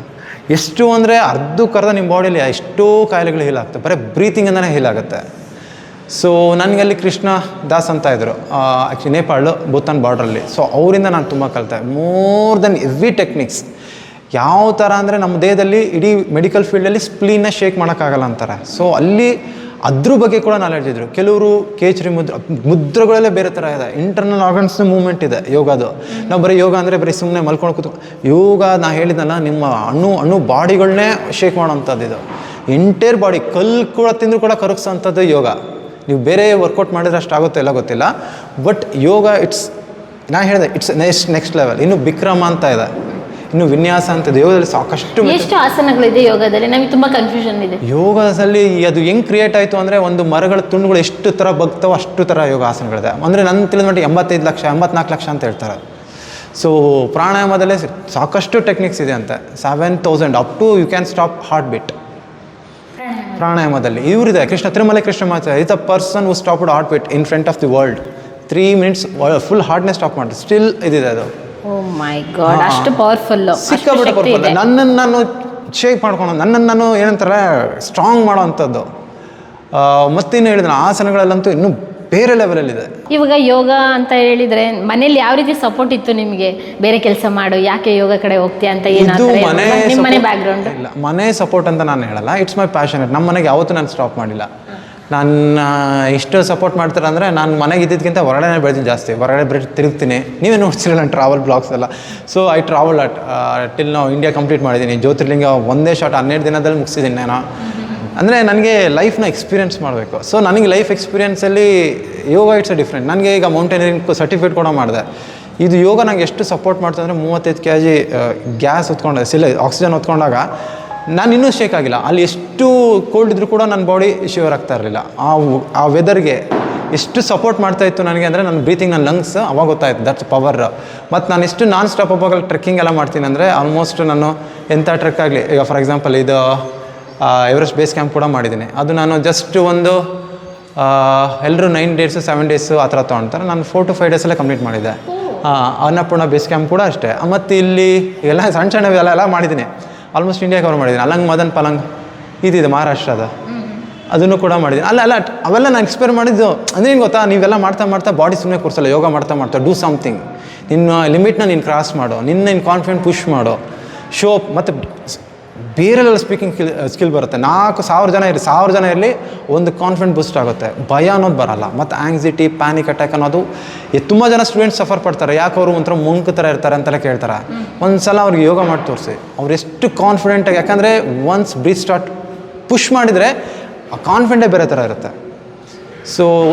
ಎಷ್ಟು ಅಂದರೆ ಅರ್ಧಕ್ಕರ್ಧ ನಿಮ್ಮ ಬಾಡಿಯಲ್ಲಿ ಎಷ್ಟೋ ಕಾಯಿಲೆಗಳು ಹೀಲ್ ಆಗ್ತವೆ. ಬರೀ ಬ್ರೀತಿಂಗಿಂದನೇ ಹೀಲ್ ಆಗುತ್ತೆ. ಸೊ ನನಗಲ್ಲಿ ಕೃಷ್ಣ ದಾಸ್ ಅಂತ ಇದ್ದರು, ಆ್ಯಕ್ಚುಲಿ ನೇಪಾಳ ಭೂತಾನ್ ಬಾರ್ಡ್ರಲ್ಲಿ. ಸೊ ಅವರಿಂದ ನಾನು ತುಂಬ ಕಲಿತೆ. More than every techniques. ಯಾವ ಥರ ಅಂದರೆ ನಮ್ಮ ದೇಹದಲ್ಲಿ ಇಡೀ ಮೆಡಿಕಲ್ ಫೀಲ್ಡಲ್ಲಿ ಸ್ಪ್ಲೀನ್ನ ಶೇಕ್ ಮಾಡೋಕ್ಕಾಗಲ್ಲ ಅಂತಾರೆ. ಸೊ ಅಲ್ಲಿ ಅದ್ರ ಬಗ್ಗೆ ಕೂಡ ನಾಲೆಡ್ಜ್ ಇದ್ರು. ಕೆಲವರು ಕೇಚರಿ ಮುದ್ರೆಗಳಲ್ಲೇ ಬೇರೆ ಥರ ಇದೆ. ಇಂಟರ್ನಲ್ ಆರ್ಗನ್ಸ್ ಮೂವ್ಮೆಂಟ್ ಇದೆ ಯೋಗದು. ನಾವು ಬರೀ ಯೋಗ ಅಂದರೆ ಬರೀ ಸುಮ್ಮನೆ ಮಲ್ಕೊಂಡು ಕೂತು ಯೋಗ. ನಾ ಹೇಳಿದ್ನಲ್ಲ, ನಿಮ್ಮ ಅಣು ಬಾಡಿಗಳನ್ನೇ ಶೇಕ್ ಮಾಡೋವಂಥದ್ದು. ಇದು ಎಂಟೈರ್ ಬಾಡಿ, ಕಲ್ಲು ಕೂಡ ತಿಂದರೂ ಕೂಡ ಕರಗಿಸೋಂಥದ್ದು ಯೋಗ. ನೀವು ಬೇರೆ ವರ್ಕೌಟ್ ಮಾಡಿದ್ರೆ ಅಷ್ಟು ಆಗುತ್ತೆ ಎಲ್ಲ ಗೊತ್ತಿಲ್ಲ. ಬಟ್ ಯೋಗ ನಾ ಹೇಳಿದೆ ಇಟ್ಸ್ ನೆಕ್ಸ್ಟ್ ಲೆವೆಲ್. ಇನ್ನು ಬಿಕ್ರಮ ಅಂತ ಇದೆ. ಇನ್ನು ವಿನ್ಯಾಸ ಅಂತ ಯೋಗದಲ್ಲಿ ಸಾಕಷ್ಟು ಎಷ್ಟು ಆಸನಗಳಿದೆ ಯೋಗದಲ್ಲಿ? ನಮಗೆ ತುಂಬ ಕನ್ಫ್ಯೂಷನ್ ಇದೆ. ಯೋಗದಲ್ಲಿ ಅದು ಹೆಂಗೆ ಕ್ರಿಯೇಟ್ ಆಯಿತು ಅಂದರೆ, ಒಂದು ಮರಗಳ ತುಂಡುಗಳು ಎಷ್ಟು ಥರ ಬಗ್ತಾವೋ ಅಷ್ಟು ಥರ ಯೋಗಾಸನಗಳಿದೆ. ಅಂದರೆ ನನ್ನ ತಿಳಿದ ಮಟ್ಟಿಗೆ 85 ಲಕ್ಷ 84 ಲಕ್ಷ ಅಂತ ಹೇಳ್ತಾರೆ. ಸೊ ಪ್ರಾಣಾಯಾಮದಲ್ಲೇ ಸಾಕಷ್ಟು ಟೆಕ್ನಿಕ್ಸ್ ಇದೆ ಅಂತೆ. 7000 up to you can stop heartbeat. ಪ್ರಾಣಾಯಾಮದಲ್ಲಿ ಇವರಿದೆ, Tirumalai Krishnamacharya is a person who stopped heartbeat in front of the world. 3 minutes full ಹಾರ್ಟ್ನೇ ಸ್ಟಾಪ್ ಮಾಡಿದ್ರು, ಸ್ಟಿಲ್ ಇದಿದೆ ಅದು. ಓ ಮೈ ಗಾಡ್, ಅಷ್ಟು ಪವರ್ಫುಲ್, ಸಿಕ್ಕಾಪಟ್ಟೆ ಪವರ್ಫುಲ್. ನನ್ನನ್ನು ನಾನು ಶೇಕ್ ಮಾಡ್ಕೊಂಡು, ನನ್ನನ್ನು ನಾನು ಏನಂತಾರೆ ಸ್ಟ್ರಾಂಗ್ ಮಾಡೋ ಅಂಥದ್ದು. ಮತ್ತಿನ್ನು ಹೇಳಿದ್ರೆ ಆಸನಗಳಲ್ಲಂತೂ ಇನ್ನೂ ಬೇರೆ ಲೆವೆಲಲ್ಲಿದೆ. ಇವಾಗ ಯೋಗ ಅಂತ ಹೇಳಿದ್ರೆ ಮನೇಲಿ ಯಾವ ರೀತಿ ಸಪೋರ್ಟ್ ಇತ್ತು ನಿಮಗೆ? ಬೇರೆ ಕೆಲಸ ಮಾಡು, ಯಾಕೆ ಯೋಗ ಕಡೆ ಹೋಗ್ತೀಯ ಅಂತ ಏನಾದ್ರು ನಿಮ್ಮ ಮನೆ ಬ್ಯಾಕ್ಗ್ರೌಂಡ್? ಇಲ್ಲ, ಮನೆ ಸಪೋರ್ಟ್ ಅಂತ ನಾನು ಹೇಳಲ್ಲ, ಇಟ್ಸ್ ಮೈ ಪ್ಯಾಷನ್. ನಮ್ಮ ಮನೆಗೆ ಯಾವತ್ತೂ ನಾನು ಸ್ಟಾಪ್ ಮಾಡಿಲ್ಲ. ನಾನು ಇಷ್ಟು ಸಪೋರ್ಟ್ ಮಾಡ್ತಾರೆ ಅಂದರೆ, ನಾನು ಮನೆಗೆ ಇದ್ದಿದ್ದಕ್ಕಿಂತ ಹೊರಗಡೆ ಬೆಳೆದಿದ್ದು ಜಾಸ್ತಿ. ಹೊರಗಡೆ ತಿರುಗ್ತೀನಿ, ನೀವೇ ನೋಡ್ತಿರಲ್ಲ ನಾನು ಟ್ರಾವೆಲ್ ಬ್ಲಾಗ್ಸ್ ಎಲ್ಲ. ಸೊ ಐ ಟ್ರಾವೆಲ್ ಟಿಲ್ ನಾವು ಇಂಡಿಯಾ ಕಂಪ್ಲೀಟ್ ಮಾಡಿದ್ದೀನಿ. ಜ್ಯೋತಿರ್ಲಿಂಗ ಒಂದೇ ಶಾಟ್ 12 ದಿನದಲ್ಲಿ ಮುಗಿಸಿದ್ದೀನಿ ನಾನು. ಅಂದರೆ ನನಗೆ ಲೈಫ್ನ ಎಕ್ಸ್ಪೀರಿಯೆನ್ಸ್ ಮಾಡಬೇಕು. ಸೊ ನನಗೆ ಲೈಫ್ ಎಕ್ಸ್ಪೀರಿಯೆನ್ಸಲ್ಲಿ ಯೋಗ ಇಟ್ಸ್ ಅ ಡಿಫ್ರೆಂಟ್. ನನಗೆ ಈಗ ಮೌಂಟೇನಿಯರಿಂಗ್ ಸರ್ಟಿಫಿಕೇಟ್ ಕೂಡ ಮಾಡಿದೆ. ಇದು ಯೋಗ ನನಗೆ ಎಷ್ಟು ಸಪೋರ್ಟ್ ಮಾಡ್ತದೆ ಅಂದರೆ, 35 kg ಗ್ಯಾಸ್ ಹೊತ್ಕೊಂಡೆ, ಆಕ್ಸಿಜನ್ ಹೊತ್ಕೊಂಡಾಗ ನಾನು ಇನ್ನೂ ಶೇಕ್ ಆಗಿಲ್ಲ. ಅಲ್ಲಿ ಎಷ್ಟು ಕೋಲ್ಡ್ ಇದ್ರೂ ಕೂಡ ನನ್ನ ಬಾಡಿ ಶಿವರ್ ಆಗ್ತಾ ಇರಲಿಲ್ಲ. ಆ ವೆದರ್ಗೆ ಎಷ್ಟು ಸಪೋರ್ಟ್ ಮಾಡ್ತಾಯಿತ್ತು ನನಗೆ ಅಂದರೆ, ನನ್ನ ಬ್ರೀತಿಂಗ್, ನನ್ನ ಲಂಗ್ಸ್ ಅವಾಗ ಗೊತ್ತಾಯಿತು ದಟ್ಸ್ ಪವರ್. ಮತ್ತು ನಾನು ಎಷ್ಟು ನಾನ್ ಸ್ಟಾಪ್ ಅಪ್ಪಾಗ ಟ್ರೆಕ್ಕಿಂಗ್ ಎಲ್ಲ ಮಾಡ್ತೀನಿ ಅಂದರೆ, ಆಲ್ಮೋಸ್ಟ್ ನಾನು ಎಂಥ ಟ್ರೆಕ್ ಆಗಲಿ, ಈಗ ಫಾರ್ ಎಕ್ಸಾಂಪಲ್ ಇದು ಎವರೆಸ್ಟ್ ಬೇಸ್ ಕ್ಯಾಂಪ್ ಕೂಡ ಮಾಡಿದ್ದೀನಿ. ಅದು ನಾನು ಜಸ್ಟ್ ಒಂದು ಎಲ್ಲರೂ 9 days 7 days ಆ ಥರ ತೊಗೊಳ್ತಾರೆ. ನಾನು 4 to 5 days ಕಂಪ್ಲೀಟ್ ಮಾಡಿದ್ದೆ. ಅನ್ನಪೂರ್ಣ ಬೇಸ್ ಕ್ಯಾಂಪ್ ಕೂಡ ಅಷ್ಟೇ. ಮತ್ತು ಇಲ್ಲಿ ಎಲ್ಲ ಸಣ್ಣ ಸಣ್ಣ ಎಲ್ಲ ಮಾಡಿದ್ದೀನಿ. ಆಲ್ಮೋಸ್ಟ್ ಇಂಡಿಯಾ ಕವರ್ ಮಾಡಿದ್ದೀನಿ. ಅಲಂಗ್ ಮದನ್ ಪಲಂಗ್ ಇದಿದೆ ಮಹಾರಾಷ್ಟ್ರದ, ಅದನ್ನು ಕೂಡ ಮಾಡಿದ್ದೀನಿ. ಅವೆಲ್ಲ ನಾನು ಎಕ್ಸ್ಪೇರ್ ಮಾಡಿದ್ದು. ಅಂದರೆ ಏನು ಗೊತ್ತಾ, ನೀವೆಲ್ಲ ಮಾಡ್ತಾ ಬಾಡಿ ಸುಮ್ಮನೆ ಕೂರಿಸಲ್ಲ. ಯೋಗ ಮಾಡ್ತಾ ಡೂ ಸಮಥಿಂಗ್. ನಿನ್ನ ಲಿಮಿಟ್ನ ನೀನು ಕ್ರಾಸ್ ಮಾಡೋ, ನಿನ್ನ ಕಾನ್ಫಿಡೆಂಟ್ ಪುಷ್ ಮಾಡೋ, ಶೋ. ಮತ್ತು ಬೇರೆಲ್ಲ ಸ್ಪೀಕಿಂಗ್ ಸ್ಕಿಲ್ ಬರುತ್ತೆ. 4,000 ಜನ ಇರಲಿ, 1000 ಜನ ಇರಲಿ, ಒಂದು ಕಾನ್ಫಿಡೆಂಟ್ ಬೂಸ್ಟ್ ಆಗುತ್ತೆ. ಭಯ ಅನ್ನೋದು ಬರಲ್ಲ. ಮತ್ತು ಆಂಗ್ಸೈಟಿ, ಪ್ಯಾನಿಕ್ ಅಟ್ಯಾಕ್ ಅನ್ನೋದು ತುಂಬ ಜನ ಸ್ಟೂಡೆಂಟ್ಸ್ ಸಫರ್ ಪಡ್ತಾರೆ. ಯಾಕೆ ಅವರು ಒಂಥರ ಮುಂಕ್ ಥರ ಇರ್ತಾರೆ ಅಂತೆಲ್ಲ ಕೇಳ್ತಾರೆ. ಒಂದು ಸಲ ಅವ್ರಿಗೆ ಯೋಗ ಮಾಡಿ ತೋರಿಸಿ, ಅವ್ರು ಎಷ್ಟು ಕಾನ್ಫಿಡೆಂಟಾಗಿ. ಯಾಕಂದರೆ ಒನ್ಸ್ ಬ್ರೀತ್ ಸ್ಟಾರ್ಟ್ ಪುಷ್ ಮಾಡಿದರೆ ಆ ಕಾನ್ಫಿಡೆಂಟೇ ಬೇರೆ ಥರ ಇರುತ್ತೆ. ಸೊ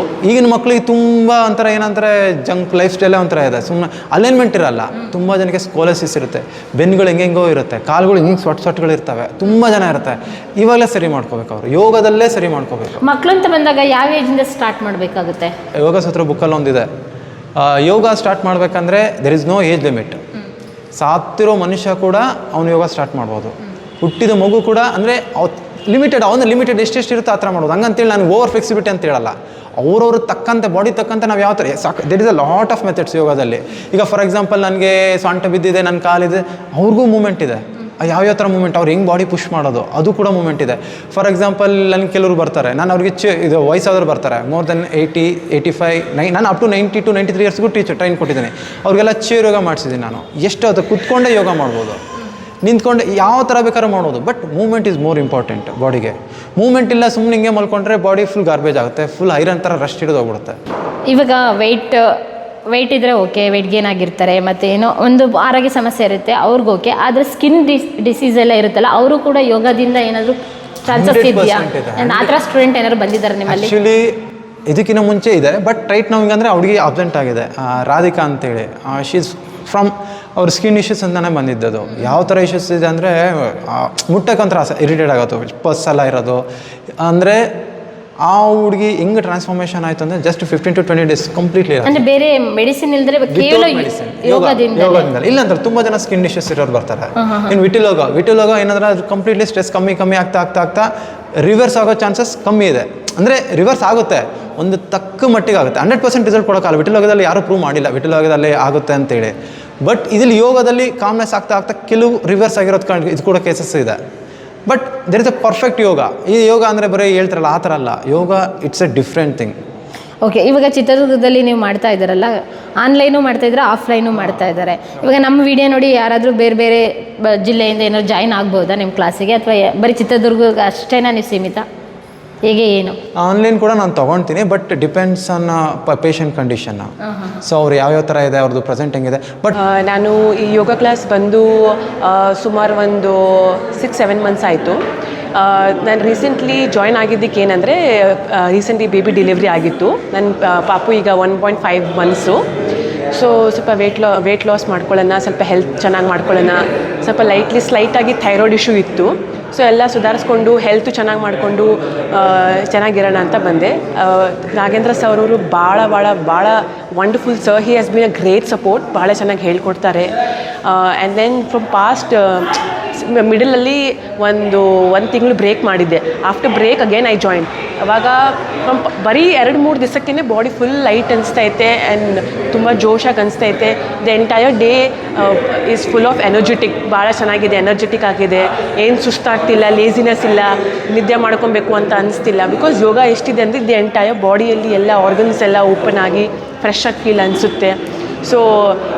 ಈಗಿನ ಮಕ್ಕಳಿಗೆ ತುಂಬ ಒಂಥರ ಏನಂತಾರೆ, ಜಂಕ್ ಲೈಫ್ ಸ್ಟೈಲೇ ಒಂಥರ ಇದೆ. ಸುಮ್ಮನೆ ಅಲೈನ್ಮೆಂಟ್ ಇರಲ್ಲ. ತುಂಬ ಜನಕ್ಕೆ ಸ್ಕೋಲಸಿಸ್ ಇರುತ್ತೆ, ಬೆನ್ನುಗಳು ಹೆಂಗೆಂಗೋ ಇರುತ್ತೆ, ಕಾಲುಗಳು ಹಿಂಗೆ ಸೊಟ್ಟುಗಳು ಇರ್ತವೆ, ತುಂಬ ಜನ ಇರುತ್ತೆ. ಇವಾಗಲೇ ಸರಿ ಮಾಡ್ಕೋಬೇಕು, ಅವರು ಯೋಗದಲ್ಲೇ ಸರಿ ಮಾಡ್ಕೋಬೇಕು. ಮಕ್ಕಳು ಅಂತ ಬಂದಾಗ ಯಾವ ಏಜಿಂದ ಸ್ಟಾರ್ಟ್ ಮಾಡಬೇಕಾಗುತ್ತೆ? ಯೋಗ ಸೂತ್ರ ಬುಕ್ಕಲ್ಲಿ ಒಂದಿದೆ, ಯೋಗ ಸ್ಟಾರ್ಟ್ ಮಾಡಬೇಕಂದ್ರೆ there is no age limit. ಸಾತ್ತಿರೋ ಮನುಷ್ಯ ಕೂಡ ಅವನು ಯೋಗ ಸ್ಟಾರ್ಟ್ ಮಾಡ್ಬೋದು. ಹುಟ್ಟಿದ ಮಗು ಕೂಡ ಅಂದರೆ ಲಿಮಿಟೆಡ್, ಅವನು ಲಿಮಿಟೆಡ್ ಎಷ್ಟೆಷ್ಟು ಇರುತ್ತೆ ಆ ಥರ ಮಾಡ್ಬೋದು. ಹಂಗಂತೇಳಿ ನಾನು ಓವರ್ ಫ್ಲೆಕ್ಸಿಬಿಲಿಟಿ ಅಂತ ಹೇಳಲ್ಲ. ಅವ್ರವ್ರ ತಕ್ಕಂತೆ, ಬಾಡಿ ತಕ್ಕಂತೆ ನಾವು ಯಾವ ಥರ there is a lot of methods ಯೋಗದಲ್ಲಿ. ಈಗ ಫಾರ್ ಎಕ್ಸಾಂಪಲ್ ನನಗೆ ಸೊಂಟ ಬಿದ್ದಿದೆ, ನನ್ನ ಕಾಲಿದೆ, ಅವ್ರಿಗೂ ಮೂಮೆಂಟ್ ಇದೆ. ಯಾವ್ಯಾವ ಥರ ಮೂಮೆಂಟ್, ಅವ್ರು ಹೆಂಗೆ ಬಾಡಿ ಪುಷ್ ಮಾಡೋದು ಅದು ಕೂಡ ಮೂಮೆಂಟ್ ಇದೆ. ಫಾರ್ ಎಕ್ಸಾಂಪಲ್ ನನಗೆ ಕೆಲವರು ಬರ್ತಾರೆ, ನಾನು ಅವ್ರಿಗೆ ಇದು ವಯಸ್ಸಾದ್ರು ಬರ್ತಾರೆ, ಮೋರ್ ದೆನ್ 80, 85, ನಾನು ಅಪ್ ಟು 90 to 93 yearsಗೂ ಟ್ರೈನ್ ಕೊಟ್ಟಿದ್ದೀನಿ. ಅವ್ರಿಗೆಲ್ಲ ಚೇರ್ ಯೋಗ ಮಾಡಿಸಿದ್ದೀನಿ ನಾನು. ಎಷ್ಟು ಅದು ಕೂತ್ಕೊಂಡೇ ಯೋಗ ಮಾಡ್ಬೋದು, ನಿಂತ್ಕೊಂಡು ಯಾವ ಥರ ಬೇಕಾದ್ರೂ ಮಾಡ್ಬೋದು. But movement is more important. ಬಾಡಿಗೆ ಮೂವ್ಮೆಂಟ್ ಇಲ್ಲ, ಸುಮ್ಮನೆ ಹಿಂಗೆ ಮಲ್ಕೊಂಡ್ರೆ ಬಾಡಿ ಫುಲ್ ಗಾರ್ಬೇಜ್ ಆಗುತ್ತೆ, ಫುಲ್ ಐರನ್ ಥರ ರಸ್ಟ್ ಹಿಡಿದು ಹೋಗ್ಬಿಡುತ್ತೆ. ಇವಾಗ ವೆಯ್ಟ್ ಇದ್ದರೆ ಓಕೆ, ವೆಯ್ಟ್ ಗೇನ್ ಆಗಿರ್ತಾರೆ, ಮತ್ತು ಏನೋ ಒಂದು ಆರೋಗ್ಯ ಸಮಸ್ಯೆ ಇರುತ್ತೆ ಅವ್ರಿಗೆ ಓಕೆ. ಆದರೆ ಸ್ಕಿನ್ ಡಿಸೀಸ್ ಎಲ್ಲ ಇರುತ್ತಲ್ಲ, ಅವರು ಕೂಡ ಯೋಗದಿಂದ ಏನಾದರೂ ಚಾನ್ಸಸ್ ಇದೆಯಾ? ಆ ಥರ ಸ್ಟೂಡೆಂಟ್ ಏನಾದ್ರು ಬಂದಿದ್ದಾರೆ ನಿಮ್ಮಲ್ಲಿ? ಆ್ಯಕ್ಚುಲಿ ಇದಕ್ಕಿಂತ ಮುಂಚೆ ಇದೆ, ಬಟ್ ರೈಟ್ ನಾವು ಹಿಂಗಂದರೆ ಅವ್ರಿಗೆ ಅಬ್ಸೆಂಟ್ ಆಗಿದೆ. ರಾಧಿಕಾ ಅಂತೇಳಿ, ಶೀಸ್ ಫ್ರಮ್ ಅವ್ರ ಸ್ಕಿನ್ ಇಶ್ಯೂಸ್ ಅಂತಲೇ ಬಂದಿದ್ದದು. ಯಾವ ಥರ ಇಶ್ಯೂಸ್ ಇದೆ ಅಂದರೆ, ಮುಟ್ಟಕ್ಕಂತ ಇರಿಟೇಟ್ ಆಗೋದು, ಪಸ್ ಎಲ್ಲ ಇರೋದು. ಅಂದರೆ ಆ ಹುಡುಗಿ ಹೆಂಗೆ ಟ್ರಾನ್ಸ್ಫಾರ್ಮೇಷನ್ ಆಯಿತು ಅಂದರೆ, ಜಸ್ಟ್ 15 to 20 days ಕಂಪ್ಲೀಟ್ಲಿ. ಅಂದರೆ ಬೇರೆ ಮೆಡಿಸಿನ್ ಇಲ್ಲದ್ರೆ ಕೇವಲ ಯೋಗದಿಂದ ಇಲ್ಲ ಅಂತಾರೆ. ತುಂಬ ಜನ ಸ್ಕಿನ್ ಇಶ್ಯೂಸ್ ಇರೋರು ಬರ್ತಾರೆ. ಇನ್ನು ವಿಟಿಲೋಗ ಏನಂದ್ರೆ, ಅದು ಕಂಪ್ಲೀಟ್ಲಿ ಸ್ಟ್ರೆಸ್ ಕಮ್ಮಿ ಆಗ್ತಾ ರಿವರ್ಸ್ ಆಗೋ ಚಾನ್ಸಸ್ ಕಮ್ಮಿ ಇದೆ. ಅಂದರೆ ರಿವರ್ಸ್ ಆಗುತ್ತೆ, ಒಂದು ತಕ್ಕ ಮಟ್ಟಿಗೆ ಆಗುತ್ತೆ. 100% ರಿಸಲ್ಟ್ ಕೊಡೋಕ್ಕಲ್ಲ. ವಿಟಿಲೋಗದಲ್ಲಿ ಯಾರೂ ಪ್ರೂವ್ ಮಾಡಿಲ್ಲ ವಿಟಿಲೋಗದಲ್ಲಿ ಆಗುತ್ತೆ ಅಂತೇಳಿ. ಬಟ್ ಇದರಲ್ಲಿ ಯೋಗದಲ್ಲಿ ಕಾಮ್ನೆಸ್ ಆಗ್ತಾ ಕೆಲವು ರಿವರ್ಸ್ ಆಗಿರೋದು ಇದು ಕೂಡ ಕೇಸಸ್ ಇದೆ. But there is a perfect yoga. ಈ ಯೋಗ ಅಂದರೆ ಬರೀ ಹೇಳ್ತಾರಲ್ಲ ಆ ಥರ ಅಲ್ಲ. Yoga it's a different thing. Okay, ಇವಾಗ ಚಿತ್ರದುರ್ಗದಲ್ಲಿ ನೀವು ಮಾಡ್ತಾ ಇದ್ದಾರಲ್ಲ, ಆನ್ಲೈನು ಮಾಡ್ತಾ ಇದ್ದಾರೆ, ಆಫ್ಲೈನು ಮಾಡ್ತಾ ಇದ್ದಾರೆ. ಇವಾಗ ನಮ್ಮ ವಿಡಿಯೋ ನೋಡಿ ಯಾರಾದರೂ ಬೇರೆ ಜಿಲ್ಲೆಯಿಂದ ಏನಾದ್ರು ಜಾಯ್ನ್ ಆಗ್ಬೋದಾ ನಿಮ್ಮ ಕ್ಲಾಸಿಗೆ, ಅಥವಾ ಬರೀ ಚಿತ್ರದುರ್ಗ ಅಷ್ಟೇನಾ ನೀವು ಸೀಮಿತ? ಹೇಗೆ ಏನು? ಆನ್ಲೈನ್ ಕೂಡ ನಾನು ತೊಗೊಳ್ತೀನಿ, but depends on patient condition. So ಅವ್ರು ಯಾವ್ಯಾವ ಥರ ಇದೆ, ಅವ್ರದ್ದು ಪ್ರೆಸೆಂಟ್ ಹೆಂಗಿದೆ. ಬಟ್ ನಾನು ಈ ಯೋಗ ಕ್ಲಾಸ್ ಬಂದು ಸುಮಾರು ಒಂದು 6-7 months ಆಯಿತು. ನಾನು ರೀಸೆಂಟ್ಲಿ ಜಾಯ್ನ್ ಆಗಿದ್ದಕ್ಕೆ ಏನಂದರೆ, ರೀಸೆಂಟ್ಲಿ ಬೇಬಿ ಡೆಲಿವರಿ ಆಗಿತ್ತು. ನನ್ನ ಪಾಪು ಈಗ 1.5 months. ಸೊ ಸ್ವಲ್ಪ ವೆಯ್ಟ್ ಲಾಸ್ ಮಾಡ್ಕೊಳ್ಳೋಣ, ಸ್ವಲ್ಪ ಹೆಲ್ತ್ ಚೆನ್ನಾಗಿ ಮಾಡ್ಕೊಳ್ಳೋಣ, ಸ್ವಲ್ಪ ಸ್ಲೈಟಾಗಿ ಥೈರಾಯ್ಡ್ ಇಶ್ಯೂ ಇತ್ತು. ಸೊ ಎಲ್ಲ ಸುಧಾರಿಸ್ಕೊಂಡು ಹೆಲ್ತು ಚೆನ್ನಾಗಿ ಮಾಡಿಕೊಂಡು ಚೆನ್ನಾಗಿರೋಣ ಅಂತ ಬಂದೆ. ನಾಗೇಂದ್ರ ಸರ್ ಅವರು ಭಾಳ wonderful sir. He has been a great support. ಭಾಳ ಚೆನ್ನಾಗಿ ಹೇಳ್ಕೊಡ್ತಾರೆ. ಆ್ಯಂಡ್ ದೆನ್ ಫ್ರಮ್ ಪಾಸ್ಟ್ ಮಿಡಲಲ್ಲಿ ಒಂದು ತಿಂಗಳು ಬ್ರೇಕ್ ಮಾಡಿದ್ದೆ. After break again I join. ಅವಾಗ ಬರೀ 2-3 ದಿವಸಕ್ಕೇ ಬಾಡಿ ಫುಲ್ ಲೈಟ್ ಅನಿಸ್ತೈತೆ ಆ್ಯಂಡ್ ತುಂಬ ಜೋಶಾಗಿ ಅನಿಸ್ತೈತೆ. The entire day is full of energetic. ಭಾಳ ಚೆನ್ನಾಗಿದೆ, ಎನರ್ಜೆಟಿಕ್ ಆಗಿದೆ. ಏನು ಸುಸ್ತಾಗ್ತಿಲ್ಲ, ಲೇಸಿನೆಸ್ ಇಲ್ಲ, ನಿದ್ದೆ ಮಾಡ್ಕೊಬೇಕು ಅಂತ ಅನಿಸ್ತಿಲ್ಲ. ಬಿಕಾಸ್ ಯೋಗ ಎಷ್ಟಿದೆ ಅಂದರೆ ದಿ ಎಂಟೈರ್ ಬಾಡಿಯಲ್ಲಿ ಎಲ್ಲ ಆರ್ಗನ್ಸ್ ಎಲ್ಲ ಓಪನ್ ಆಗಿ ಫ್ರೆಶ್ ಆಗಿ ಫೀಲ್ ಅನಿಸುತ್ತೆ. ಸೊ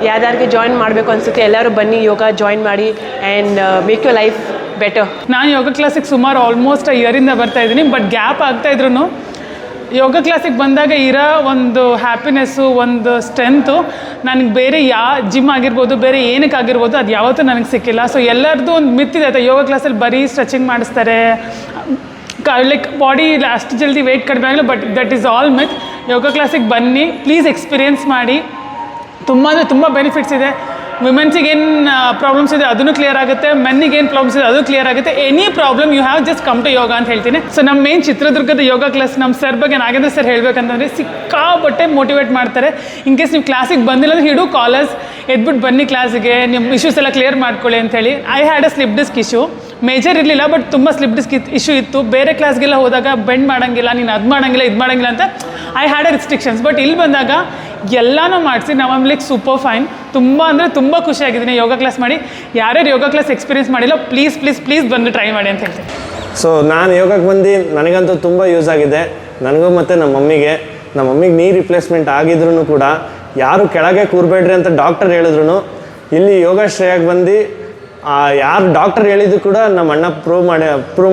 ಯಾರ್ಯಾರಿಗೆ ಜಾಯಿನ್ ಮಾಡಬೇಕು ಅನಿಸುತ್ತೆ ಎಲ್ಲರೂ ಬನ್ನಿ, ಯೋಗ ಜಾಯಿನ್ ಮಾಡಿ and make your life better. ನಾನು ಯೋಗ ಕ್ಲಾಸಿಗೆ ಸುಮಾರು ಆಲ್ಮೋಸ್ಟ್ ಇಯರಿಂದ ಬರ್ತಾಯಿದ್ದೀನಿ. ಬಟ್ ಗ್ಯಾಪ್ ಆಗ್ತಾಯಿದ್ರು ಯೋಗ ಕ್ಲಾಸಿಗೆ ಬಂದಾಗ ಇರೋ ಒಂದು ಹ್ಯಾಪಿನೆಸ್ಸು, ಒಂದು ಸ್ಟ್ರೆಂತು ನನಗೆ ಬೇರೆ ಜಿಮ್ ಆಗಿರ್ಬೋದು, ಬೇರೆ ಏನಕ್ಕಾಗಿರ್ಬೋದು ಅದು ಯಾವತ್ತೂ ನನಗೆ ಸಿಕ್ಕಿಲ್ಲ. ಸೊ ಎಲ್ಲರದ್ದು ಒಂದು ಮಿತ್ತಿದೆ, ಯೋಗ ಕ್ಲಾಸಲ್ಲಿ ಬರೀ ಸ್ಟ್ರೆಚಿಂಗ್ ಮಾಡಿಸ್ತಾರೆ, ಲೈಕ್ ಬಾಡಿ ಅಷ್ಟು ಜಲ್ದಿ ವೆಯ್ಟ್ ಕಡಿಮೆ ಆಗಲ್ಲ. ಬಟ್ ದಟ್ ಈಸ್ ಆಲ್ ಮಿತ್. ಯೋಗ ಕ್ಲಾಸಿಗೆ ಬನ್ನಿ, ಪ್ಲೀಸ್ ಎಕ್ಸ್ಪೀರಿಯೆನ್ಸ್ ಮಾಡಿ. ತುಂಬ ಬೆನಿಫಿಟ್ಸ್ ಇದೆ. ವುಮೆನ್ಸಿಗೆ ಏನು ಪ್ರಾಬ್ಲಮ್ಸ್ ಇದೆ ಅದನ್ನು ಕ್ಲಿಯರ್ ಆಗುತ್ತೆ, ಮೆನ್ನಿಗೆ ಏನು ಪ್ರಾಬ್ಲಮ್ಸ್ ಇದೆ ಅದು ಕ್ಲಿಯರ್ ಆಗುತ್ತೆ. Any problem you have just come to yoga ಅಂತ ಹೇಳ್ತೀನಿ. ಸೊ ನಮ್ಮ ಮೇನ್ ಚಿತ್ರದುರ್ಗದ ಯೋಗ ಕ್ಲಾಸ್ ನಮ್ಮ ಸರ್ ಬಗ್ಗೆ ನಾಗೇಂದ್ರ ಸರ್ ಹೇಳಬೇಕಂತಂದರೆ ಸಿಕ್ಕಾಪಟ್ಟೆ ಮೋಟಿವೇಟ್ ಮಾಡ್ತಾರೆ. ಇನ್ ಕೇಸ್ ನೀವು ಕ್ಲಾಸಿಗೆ ಬಂದಿಲ್ಲ ಅಂದರೆ ಹಿಡು ಕಾಲೇಜ್ ಎದ್ಬಿಟ್ಟು ಬನ್ನಿ ಕ್ಲಾಸಿಗೆ, ನಿಮ್ಮ ಇಶ್ಯೂಸ್ ಎಲ್ಲ ಕ್ಲಿಯರ್ ಮಾಡ್ಕೊಳ್ಳಿ ಅಂತೇಳಿ. I had a slip disc issue, major ಇರಲಿಲ್ಲ ಬಟ್ ತುಂಬ ಸ್ಲಿಪ್ ಡಿಸ್ಕ್ ಇಶ್ಯೂ ಇತ್ತು. ಬೇರೆ ಕ್ಲಾಸ್ಗೆಲ್ಲ ಹೋದಾಗ ಬೆಂಡ್ ಮಾಡೋಂಗಿಲ್ಲ, ನೀನು ಅದು ಮಾಡೋಂಗಿಲ್ಲ ಇದು ಮಾಡೋಂಗಿಲ್ಲ ಅಂತ I had a restrictions. But ಇಲ್ಲಿ ಬಂದಾಗ ಎಲ್ಲನೂ ಮಾಡಿಸಿ ನಾವು ಲೈಕ್ ಸೂಪರ್ ಫೈನ್. ತುಂಬ ಅಂದರೆ ತುಂಬ ಖುಷಿಯಾಗಿದ್ದೀನಿ ಯೋಗ ಕ್ಲಾಸ್ ಮಾಡಿ. ಯಾರ್ಯಾರು ಯೋಗ ಕ್ಲಾಸ್ ಎಕ್ಸ್ಪೀರಿಯನ್ಸ್ ಮಾಡಿಲ್ಲ ಪ್ಲೀಸ್ ಬಂದು ಟ್ರೈ ಮಾಡಿ ಅಂತ ಹೇಳ್ತೀನಿ. ಸೊ ನಾನು ಯೋಗಕ್ಕೆ ಬಂದು ನನಗಂತೂ ತುಂಬ ಯೂಸ್ ಆಗಿದೆ, ನನಗೂ ಮತ್ತು ನಮ್ಮ ಮಮ್ಮಿಗೆ ನೀ ರಿಪ್ಲೇಸ್ಮೆಂಟ್ ಆಗಿದ್ರು ಕೂಡ ಯಾರು ಕೆಳಗೆ ಕೂರಬೇಡ್ರಿ ಅಂತ ಡಾಕ್ಟರ್ ಹೇಳಿದ್ರು ಇಲ್ಲಿ ಯೋಗಾಶ್ರಯಕ್ಕೆ ಬಂದು ಯಾರು ಡಾಕ್ಟರ್ ಹೇಳಿದ್ದು ಕೂಡ ನಮ್ಮ ಅಣ್ಣ ಪ್ರೂವ್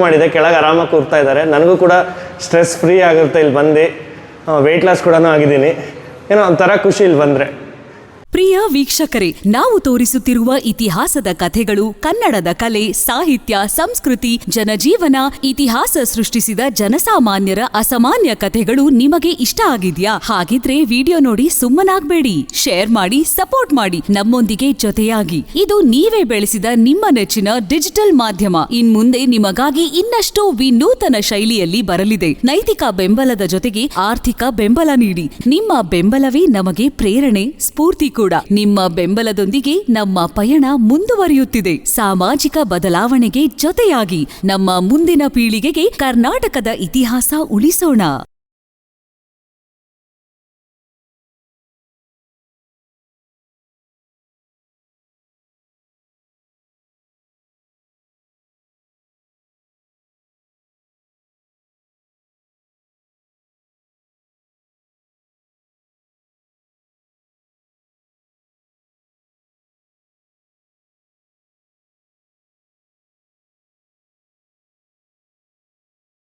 ಮಾಡಿದೆ, ಕೆಳಗೆ ಆರಾಮಾಗಿ ಕೂರ್ತಾ ಇದ್ದಾರೆ. ನನಗೂ ಕೂಡ ಸ್ಟ್ರೆಸ್ ಫ್ರೀ ಆಗುತ್ತೆ ಇಲ್ಲಿ ಬಂದು. ವೆಯ್ಟ್ ಲಾಸ್ ಕೂಡ ಆಗಿದ್ದೀನಿ. ಏನೋ ಒಂಥರ ಖುಷಿ ಇಲ್ಲಿ ಬಂದರೆ. ಪ್ರಿಯ ವೀಕ್ಷಕರೇ, ನಾವು ತೋರಿಸುತ್ತಿರುವ ಇತಿಹಾಸದ ಕಥೆಗಳು ಕನ್ನಡದ ಕಲೆ, ಸಾಹಿತ್ಯ, ಸಂಸ್ಕೃತಿ, ಜನಜೀವನ, ಇತಿಹಾಸ ಸೃಷ್ಟಿಸಿದ ಜನಸಾಮಾನ್ಯರ ಅಸಾಮಾನ್ಯ ಕಥೆಗಳು ನಿಮಗೆ ಇಷ್ಟ ಆಗಿದ್ಯಾ? ಹಾಗಿದ್ರೆ ವಿಡಿಯೋ ನೋಡಿ ಸುಮ್ಮನಾಗ್ಬೇಡಿ, ಶೇರ್ ಮಾಡಿ, ಸಪೋರ್ಟ್ ಮಾಡಿ, ನಮ್ಮೊಂದಿಗೆ ಜೊತೆಯಾಗಿ. ಇದು ನೀವೇ ಬೆಳೆಸಿದ ನಿಮ್ಮ ನೆಚ್ಚಿನ ಡಿಜಿಟಲ್ ಮಾಧ್ಯಮ. ಇನ್ಮುಂದೆ ನಿಮಗಾಗಿ ಇನ್ನಷ್ಟು ವಿನೂತನ ಶೈಲಿಯಲ್ಲಿ ಬರಲಿದೆ. ನೈತಿಕ ಬೆಂಬಲದ ಜೊತೆಗೆ ಆರ್ಥಿಕ ಬೆಂಬಲ ನೀಡಿ. ನಿಮ್ಮ ಬೆಂಬಲವೇ ನಮಗೆ ಪ್ರೇರಣೆ, ಸ್ಫೂರ್ತಿ ಕೂಡ. ನಿಮ್ಮ ಬೆಂಬಲದೊಂದಿಗೆ ನಮ್ಮ ಪಯಣ ಮುಂದುವರಿಯುತ್ತಿದೆ. ಸಾಮಾಜಿಕ ಬದಲಾವಣೆಗೆ ಜೊತೆಯಾಗಿ ನಮ್ಮ ಮುಂದಿನ ಪೀಳಿಗೆಗೆ ಕರ್ನಾಟಕದ ಇತಿಹಾಸ ಉಳಿಸೋಣ.